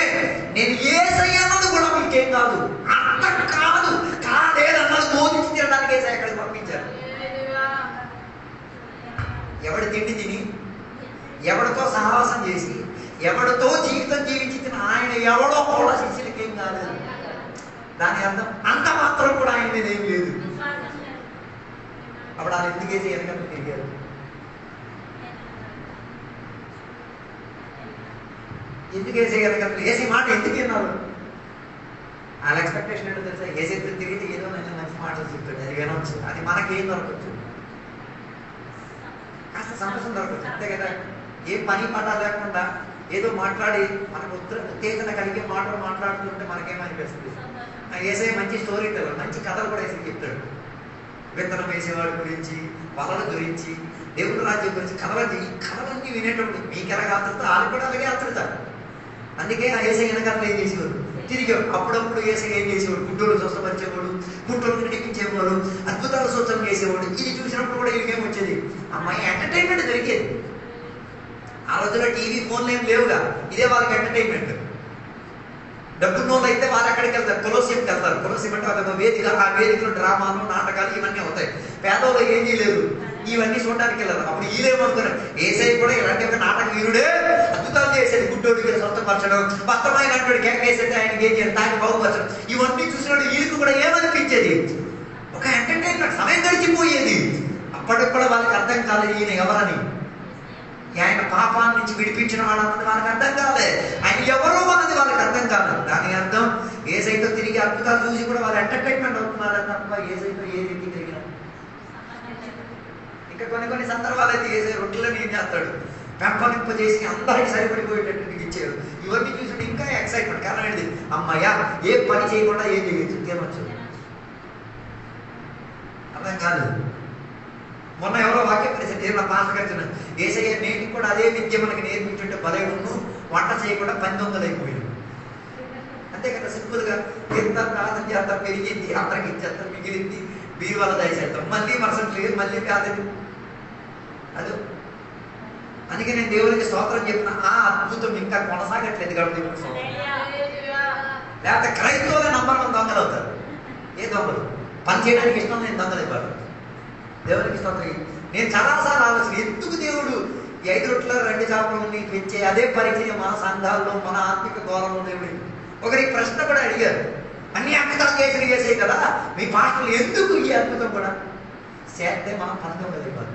నేను యేసయ్య అన్నది కూడా మీకేం కాదు, అర్థం కాదు, కాలేదన్నది బోధించి తీరడానికి యేసయ్య అక్కడికి పంపించారు. ఎవడి తిండి తిని, ఎవరితో సహవాసం చేసి, ఎవరితో జీవితం జీవించి ఆయన ఎవడో కూడా శిష్యులకేం కాలేదు. దాని అర్థం అంత మాత్రం కూడా ఆయన మీద ఏం లేదు. అప్పుడు ఆయన ఎందుకు వేసి వెనక తిరిగారు? ఎందుకు ఏసై ఎదగలరు? ఏసై మాట ఎందుకు విన్నారు? వాళ్ళ ఎక్స్పెక్టేషన్ ఏంటో తెలుసా? ఏసైతే తిరిగితే ఏదో నేను మంచి మాటలు చెప్తాడు, అది వినవచ్చు, అది మనకేం దొరకచ్చు, కాస్త సంతోషం దొరకచ్చు, అంతే కదా. ఏం పని పాట లేకుండా ఏదో మాట్లాడి మనకు ఉత్తేజన కలిగే మాటలు మాట్లాడుతుంటే మనకేమనిపిస్తుంది? ఏసై మంచి స్టోరీ టెల్లర్, మంచి కథలు కూడా ఏసై చెప్తాడు. విత్తనం వేసేవాడి గురించి, వలల గురించి, దేవుడి రాజ్యం గురించి కథలు. ఈ కథలన్నీ వినేటప్పుడు మీకు ఎలా ఆతృత, వాళ్ళు కూడా అలాగే ఆతృత. అందుకే ఆ ఏసై వెనకాల ఏం చేసేవాడు? తిరిగి అప్పుడప్పుడు ఏసై ఏం చేసేవాడు? గుడ్డోళ్ళు స్వస్థపరిచేవాడు, గుడ్డోళ్ళు నడిపించేవాడు, అద్భుతాల సూచనలు చేసేవాడు. ఇది చూసినప్పుడు కూడా వీళ్ళకేం వచ్చేది? అమ్మాయి ఎంటర్టైన్మెంట్ దొరికేది. ఆ రోజుల్లో టీవీ ఫోన్లు ఏం లేవుగా, ఇదే వాళ్ళకి ఎంటర్టైన్మెంట్. డబ్బున్న వాళ్ళు అయితే వాళ్ళు ఎక్కడికి వెళ్తారు? కొలోసియంకి వెళ్తారు. కొలోసియం అంటే అదొక వేదిక, ఆ వేదికలో డ్రామాలు, నాటకాలు ఇవన్నీ అవుతాయి. పేదవాళ్ళు ఏం చేయలేరు, ఇవన్నీ చూడడానికి వెళ్ళారు. అప్పుడు వీళ్ళేమనుకున్నారు? ఏసై కూడా ఇలాంటి ఒక నాటక వీరుడే, అద్భుతాలు చేసేది, గుడ్డోడికి స్వస్థపరచడం, బస్తమైన కేకేసేది, ఆయనకి ఏం చేయాలి, తాకి బాగుపరచడం, ఇవన్నీ చూసినప్పుడు వీళ్ళకి కూడా ఏమనిపించేది? ఒక ఎంటర్టైన్మెంట్. సమయం గడిచిపోయేది. అప్పటికి కూడా వాళ్ళకి అర్థం కాలేదు ఈయన ఎవరని. ఆయన పాపాన్ని నుంచి విడిపించిన వాడు అన్నది వాళ్ళకి అర్థం కాలేదు. ఆయన ఎవరో అన్నది వాళ్ళకి అర్థం కాలేదు. దాని అర్థం ఏసైతో తిరిగి అద్భుతాలు చూసి కూడా వాళ్ళు ఎంటర్టైన్మెంట్ అవుతున్నారు తప్ప ఏసైతో ఏ రీతి తిరిగినా. ఇంకా కొన్ని సందర్భాలు అయితే ఏసై రొట్టెలను ఏం చేస్తాడు? పెంపలింప చేసి అందరికి సరిపడిపోయేటట్టు ఇచ్చాడు. ఇవన్నీ చూసి ఇంకా ఎక్సైట్మెంట్. కారణం ఏంటి? అమ్మయ్యా, ఏ పని చేయకుండా ఏం చేయొచ్చు, తినవచ్చు. అర్థం కాదు. మొన్న ఎవరో వాక్యం పరిస్థితి ఏమన్నా పాస్ కట్టిన ఏసయ్య నేటికి కూడా అదే విద్య మనకి నేర్పించుంటే భలే ఉన్ను, వంట చేయకుండా 1900 అయిపోయింది. అంతే కదా, సింపుల్గా ఎంత ప్రార్థన చేస్తాం, పెరిగింది, అందరికి ఇచ్చేస్తాం, మిగిలింది బీరువాల దయచేస్తాం, మళ్ళీ మరుసటి లేదు, మళ్ళీ కాదు. అది అందుకే నేను దేవునికి స్తోత్రం చెప్పిన, ఆ అద్భుతం ఇంకా కొనసాగట్లేదు కాబట్టి లేకపోతే క్రైస్తవులే నంబర్ 1 దొంగలు అవుతారు. ఏ దొంగలు? పని చేయడానికి ఇష్టం నేను దొంగలు అయిపోతాను. దేవునికి స్తోత్రం. నేను చాలాసార్లు ఆలోచన, ఎందుకు దేవుడు 5 రొట్టెలు 2 చేపలు నీకు ఇచ్చే అదే పరిచయం మన సంఘాల్లో, మన ఆత్మిక గౌరవంలో దేవుడు ఒకరికి ప్రశ్న కూడా అడిగారు. అన్ని అద్భుతాలు చేసిన చేసే కదా, మీ పాటలు ఎందుకు ఈ అద్భుతం కూడా చేస్తే మనం పనిదొంగలు?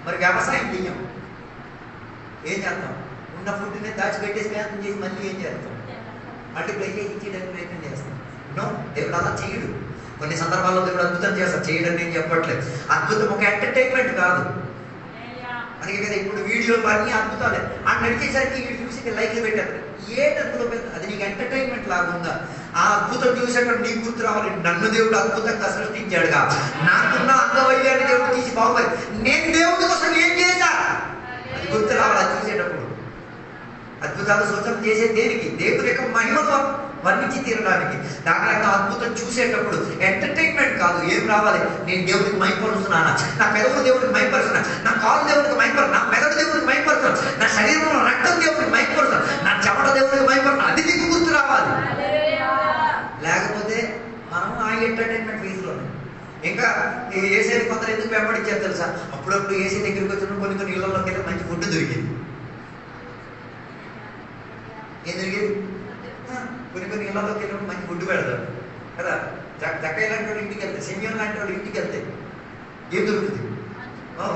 మరి వ్యవసాయం చెయ్యం, ఏం చేస్తాం? ఉన్న ఫుడ్ని దాచిపెట్టేసి ప్రయత్నం చేసి మళ్ళీ ఏం చేస్తాం? మల్టిప్లై చేసి ఇచ్చేయడానికి ప్రయత్నం చేస్తాం. నో, దేవుడు అలా చేయడు. కొన్ని సందర్భాల్లో దేవుడు అద్భుతం చేస్తాడు, చేయడం నేను చెప్పట్లేదు. అద్భుతం ఒక ఎంటర్టైన్మెంట్ కాదు. అందుకే కదా ఇప్పుడు వీడియోలు అన్నీ అద్భుతాలే. ఆ నడిచేసరికి వీడు చూసి లైక్లు పెట్టారు. ఏంటి అద్భుతం? అది నీకు ఎంటర్టైన్మెంట్ లాగుందా? ఆ అద్భుతం చూసేటప్పుడు నీకు గుర్తు రావాలి, నన్ను దేవుడు అద్భుతంగా సృష్టించాడుగా, నాకున్న అంగవైర్యాన్ని దేవుడు తీసి బాగుపోయి నేను దేవుడి కోసం ఏం చేశా అది గుర్తు రావాలి. అది చూసేటప్పుడు అద్భుతాలు సూచన చేసే దేనికి? దేవుడి యొక్క మహిమను వర్ణించి తీరడానికి. దాని యొక్క అద్భుతం చూసేటప్పుడు ఎంటర్టైన్మెంట్ కాదు, ఏం రావాలి? నేను దేవుడికి మైపరుస్తున్నానా, నా పెదవులు దేవుడికి మైపరుస్తున్నా, నా కాలు దేవుడికి మైపరు, నా మెదడు దేవుడికి మైపరుస్తున్నా, నా శరీరంలో రక్తం దేవుడికి మైపరుస్తున్నా, నా చెమట దేవుడికి మైపరుస్తున్నా, అది నీకు గుర్తు రావాలి. లేకపోతే మనం ఆ ఎంటర్టైన్మెంట్ ఫీజులోనే ఇంకా ఏసీ కొందరు ఎందుకు వెంబడించారు తెలుసా? అప్పుడప్పుడు ఏసీ దగ్గరికి వచ్చిన కొన్ని ఇళ్లలోకి వెళ్ళి మంచి ఫుడ్ దొరికింది. ఏం దొరికింది? కొన్ని ఇళ్లలోకి వెళ్ళినప్పుడు మంచి ఫుడ్ పెడతారు కదా. చక్కయ్య లాంటి వాళ్ళు ఇంటికి వెళ్తే, సిమియన్ లాంటి వాళ్ళు ఇంటికి వెళ్తే ఏం దొరుకుతుంది?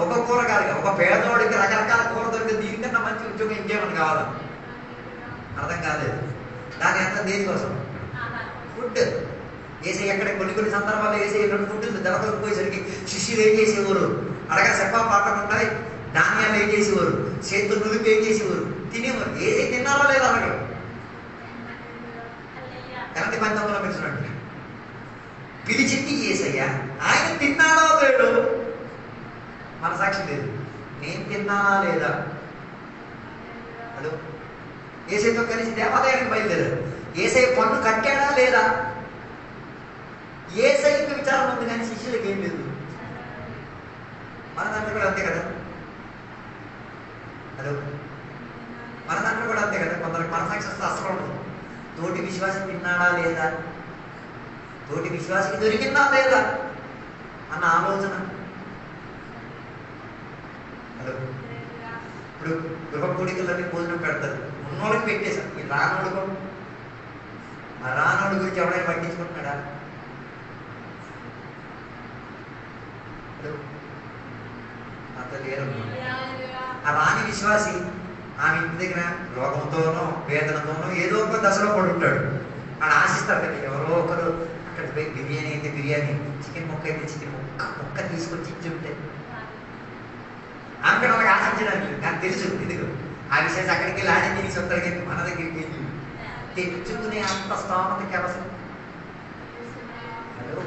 ఒక కూర కాదు, ఒక పేదవాడికి రకరకాల కూర దొరికింది. దీనికన్నా మంచి ఉద్యోగం ఇంకేమని కావాలి? అర్థం కాలేదు. దాని అంతా దేనికోసం? ఫుడ్. ఏసీ ఎక్కడ కొన్ని సందర్భాల్లో ఏసీ ఫుడ్ దొరకకపోయేసరికి శిష్యులు ఏం చేసేవారు? అడగా చెప్పా పాటకుండా ధాన్యాలు ఏం చేసేవారు? చేతులు నులిపి ఏం చేసేవారు? తినేవారు. ఏసీ తిన్నారో లేదా అడగడు. ఎలాంటి 1900 పెంచినట్టు పిలిచింది ఏసయ్యా, ఆయన తిన్నాడో లేడు మన సాక్షి లేదు. నేను తిన్నానా లేదా? హలో, ఏసైతో కలిసి దేవాలయానికి బయలుదేరారు. ఏసై పన్ను కట్టాడా లేదా? ఏసైకి విచారం ఉంది కానీ శిష్యులకి ఏం లేదు. మన దాంట్లో కూడా అంతే కదా. హలో, మన దాంట్లో కూడా అంతే కదా. కొందరికి మన సాక్షి అస్సలు ఉండదు. తోటి విశ్వాసం తిన్నాడా లేదా, తోటి విశ్వాసికి దొరికిందా లేదా అన్న ఆలోచన. హలో, ఇప్పుడు గృహ కోడికలన్నీ భోజనం పెడతారు, ఉన్నోళ్ళకి పెట్టేశారు. ఈ రానోడుకో, ఆ రానోడి గురించి ఎవడైనా పట్టించుకుంటున్నాడా? హలో, అంత లేరు. ఆ రాని విశ్వాసి ఆమె ఇంటి దగ్గర రోగంతోనో వేదనతోనో ఏదో ఒక దశలో పడి ఉంటాడు. ఆడ ఆశిస్తారు కదా ఎవరో ఒకరు అక్కడ పోయి బిర్యానీ అయితే బిర్యానీ, చికెన్ ముక్క అయితే చికెన్ ముక్క తీసుకొచ్చి ఇచ్చి ఉంటే ఆమె వాళ్ళకి ఆశించడానికి నాకు తెలుసు. ఎందుకు ఆ విషయం అక్కడికి వెళ్ళి ఆడే తిని సొంతకి మన దగ్గరికి వెళ్ళి తెచ్చుకునే అంత స్థామతకి అవసరం. హలో,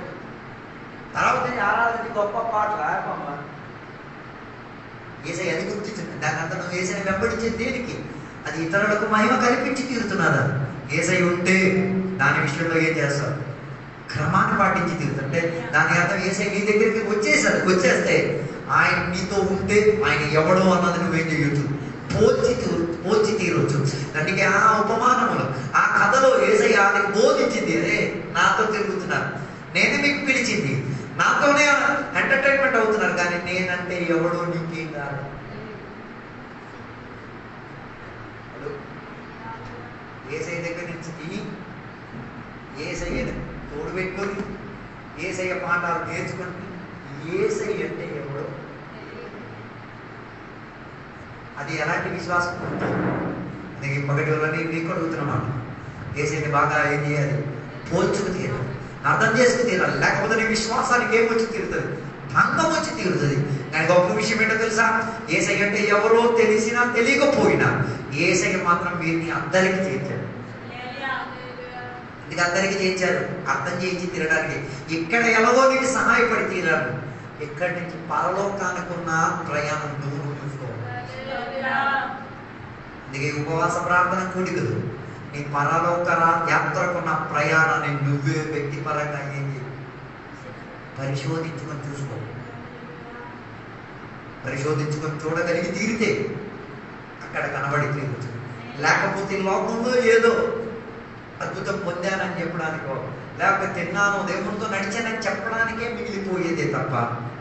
తర్వాత ఆరాధన గొప్ప పాటలు ఆపమ్మ ఏసై అది గుర్తించండి. దాని అంతా నువ్వు ఏసైని వెంబడించే దేనికి? అది ఇతరులకు మహిమ కల్పించి తీరుతున్నదా? ఏసై ఉంటే దాని విషయంలో ఏం చేస్తావు? క్రమాన్ని పాటించి తీరుతుంటే దాని అర్థం ఏసై నీ దగ్గరికి వచ్చేస్తే ఆయన నీతో ఉంటే ఆయన ఎవడో అన్నది నువ్వేం చేయొచ్చు? పోల్చి తీరవచ్చు. దానికి ఆ ఉపమానములు ఆ కథలో ఏసై ఆమెకు బోధించింది. అరే నాతో తిరుగుతున్నారు, నేనే మీకు పిలిచింది, నాతోనే ఎంటర్టైన్మెంట్ అవుతున్నారు, కానీ నేనంటే ఎవడో నీకేం కాదు. ఏసై దగ్గర నుంచి తిని ఏసయ్యని తోడు పెట్టుకొని ఏసయ్య పాఠాలు నేర్చుకొని ఏసై అంటే ఎవడో, అది ఎలాంటి విశ్వాసం ఉంటుంది? అందుకే పగటి వల్ల నీకు అడుగుతున్నమాట. ఏసైని బాగా ఏం చేయాలి? పోల్చుకు తీరాలి, అర్థం చేసుకు తీరాలి. లేకపోతే నీ విశ్వాసానికి ఏమొచ్చి తీరుతుంది? భంగం వచ్చి తీరుతుంది. కానీ గొప్ప విషయం ఏంటో తెలుసా? ఏసై అంటే ఎవరో తెలిసినా తెలియకపోయినా ఏసై మాత్రం వీరిని అందరికీ చేర్చాడు. ఇది అందరికీ చేర్చారు, అర్థం చేయించి తీరడానికి. ఇక్కడ ఎలాగో నీకు సహాయపడి తీరాడు. ఇక్కడి నుంచి పరలోకానికున్న ప్రయాణం నువ్వు చూసుకోవాలి. అందుకే ఉపవాస ప్రార్థన కూడికదు. నీ పరలోక యాత్రకున్న ప్రయాణాన్ని నువ్వే వ్యక్తిపరంగా ఏం చేయి? పరిశోధించుకొని చూసుకో. పరిశోధించుకొని చూడగలిగి తీరితే అక్కడ కనబడి తీరచ్చు. లేకపోతే లోకంలో ఏదో అద్భుతం పొందానని చెప్పడానికో, లేకపోతే తిన్నాను దేవునితో నడిచానని చెప్పడానికే మిగిలిపోయేదే తప్ప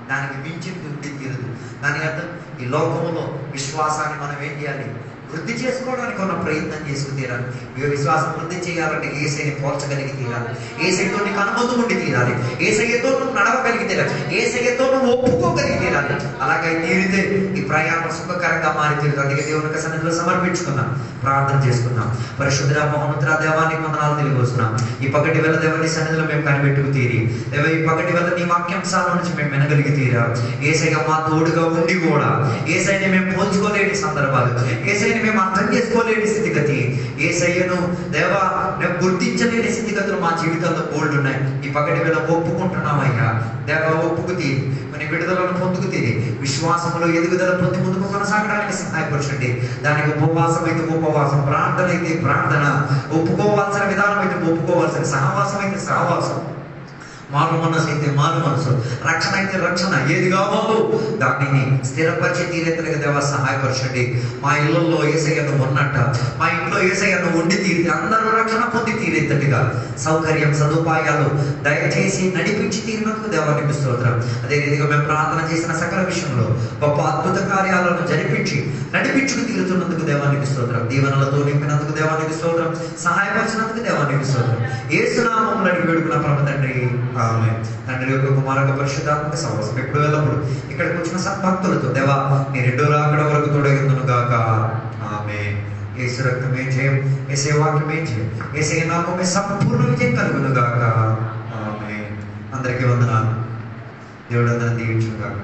దానికి మించింది ఉండి తీరదు. దాని అర్థం ఈ లోకంలో విశ్వాసాన్ని మనం ఏం చేయాలి? వృద్ధి చేసుకోవడానికి ఉన్న ప్రయత్నం చేసుకు తీరాలి. విశ్వాసం వృద్ధి చేయాలంటే ఏసైని పోల్చగలిగి తీరాలి. ఏసైతో నీకు అనుబంధం ఉండి తీరాలి. ఏసైతో నువ్వు నడవగలిగి తీరాలి. ఏసైతో నువ్వు ఒప్పుకోగలిగి తీరాలి. అలాగే తీరితే ఈ ప్రయాణం సుఖకరంగా మారి తీరుతుంది. అందుకే దేవునికి సన్నిధిలో సమర్పించుకుందాం, ప్రార్థన చేసుకుందాం. పరిశుద్ధ మహోన్నత దేవానికి వందనాలు తెలియవస్తున్నాం. ఈ పగటి వేళ దేవుని సన్నిధిలో మేము కనిపెట్టుకు తీరి ఈ పగటి వేళ నీ వాక్యాంశాల నుంచి మేము వినగలిగి తీరా. ఏసయ్య మా తోడుగా ఉండి కూడా ఏసైని మేము పోల్చుకోలేని సందర్భాలు, ఏసైని మేము అర్థం చేసుకోలేని స్థితిగతి, ఏసయ్యను దేవా మేము గుర్తించలేని స్థితిగతులు మా జీవితాల్లో బోల్డ్ ఉన్నాయి. ఈ పగటి వేళ ఒప్పుకుంటున్నామయ్యా దేవా, ఒప్పుకు తీరి మన విడుదలను పొందుకు తీరి విశ్వాసంలో ఎదుగుదల పొంది ముందుకు కొనసాగడానికి సహాయపరచండి. దానికి ఉపవాసం అయితే ఉపవాసం, ప్రార్థన అయితే ప్రార్థన, ఒప్పుకోవాల్సిన విధానం అయితే ఒప్పుకోవాల్సిన, సహవాసం అయితే సహవాసం, మారు మనసు అయితే మారు మనసు, రక్షణ అయితే రక్షణ, ఏది కావాలో దానిని స్థిరపరిచి తీరేతలుగా దేవా సహాయపరచండి. మా ఇళ్లలో యేసయ్యను ఉన్నట్ట, మా ఇంట్లో యేసయ్యను ఉండి తీరితే అందరూ రక్షణ పొంది తీరేతట్టుగా సౌకర్యం సదుపాయాలు దయచేసి నడిపించి తీరినందుకు దేవానికి స్తోత్రం. అదే రీతిగా మేము ప్రార్థన చేసిన సకల విషయంలో గొప్ప అద్భుత కార్యాలను జరిపించి నడిపించుకు తీరుతున్నందుకు దేవానికి స్తోత్రం. దీవెనలతో నింపినందుకు దేవానికి స్తోత్రం. సహాయపరిచినందుకు దేవానికి స్తోత్రం. యేసు నామములో అడిగి వేడుకున్న పరమ తండ్రి, ఆమేన్. తండ్రి యొక్క కుమారుడు పరిశుద్ధాత్మక సహవాసం ఎప్పుడు వెళ్ళప్పుడు ఇక్కడికి వచ్చిన సద్భక్తులతో దేవా నీ రెండో రాకడ వరకు తోడైందును గాక. ఆమేన్. యేసు రక్తమే జయం, యేసే వాక్యమే జయం, యేసే నామమే సంపూర్ణ విజయం కలుగును గాక. ఆమేన్. అందరికీ వందనాలు. దేవుడు అందరిని దీవించును గాక.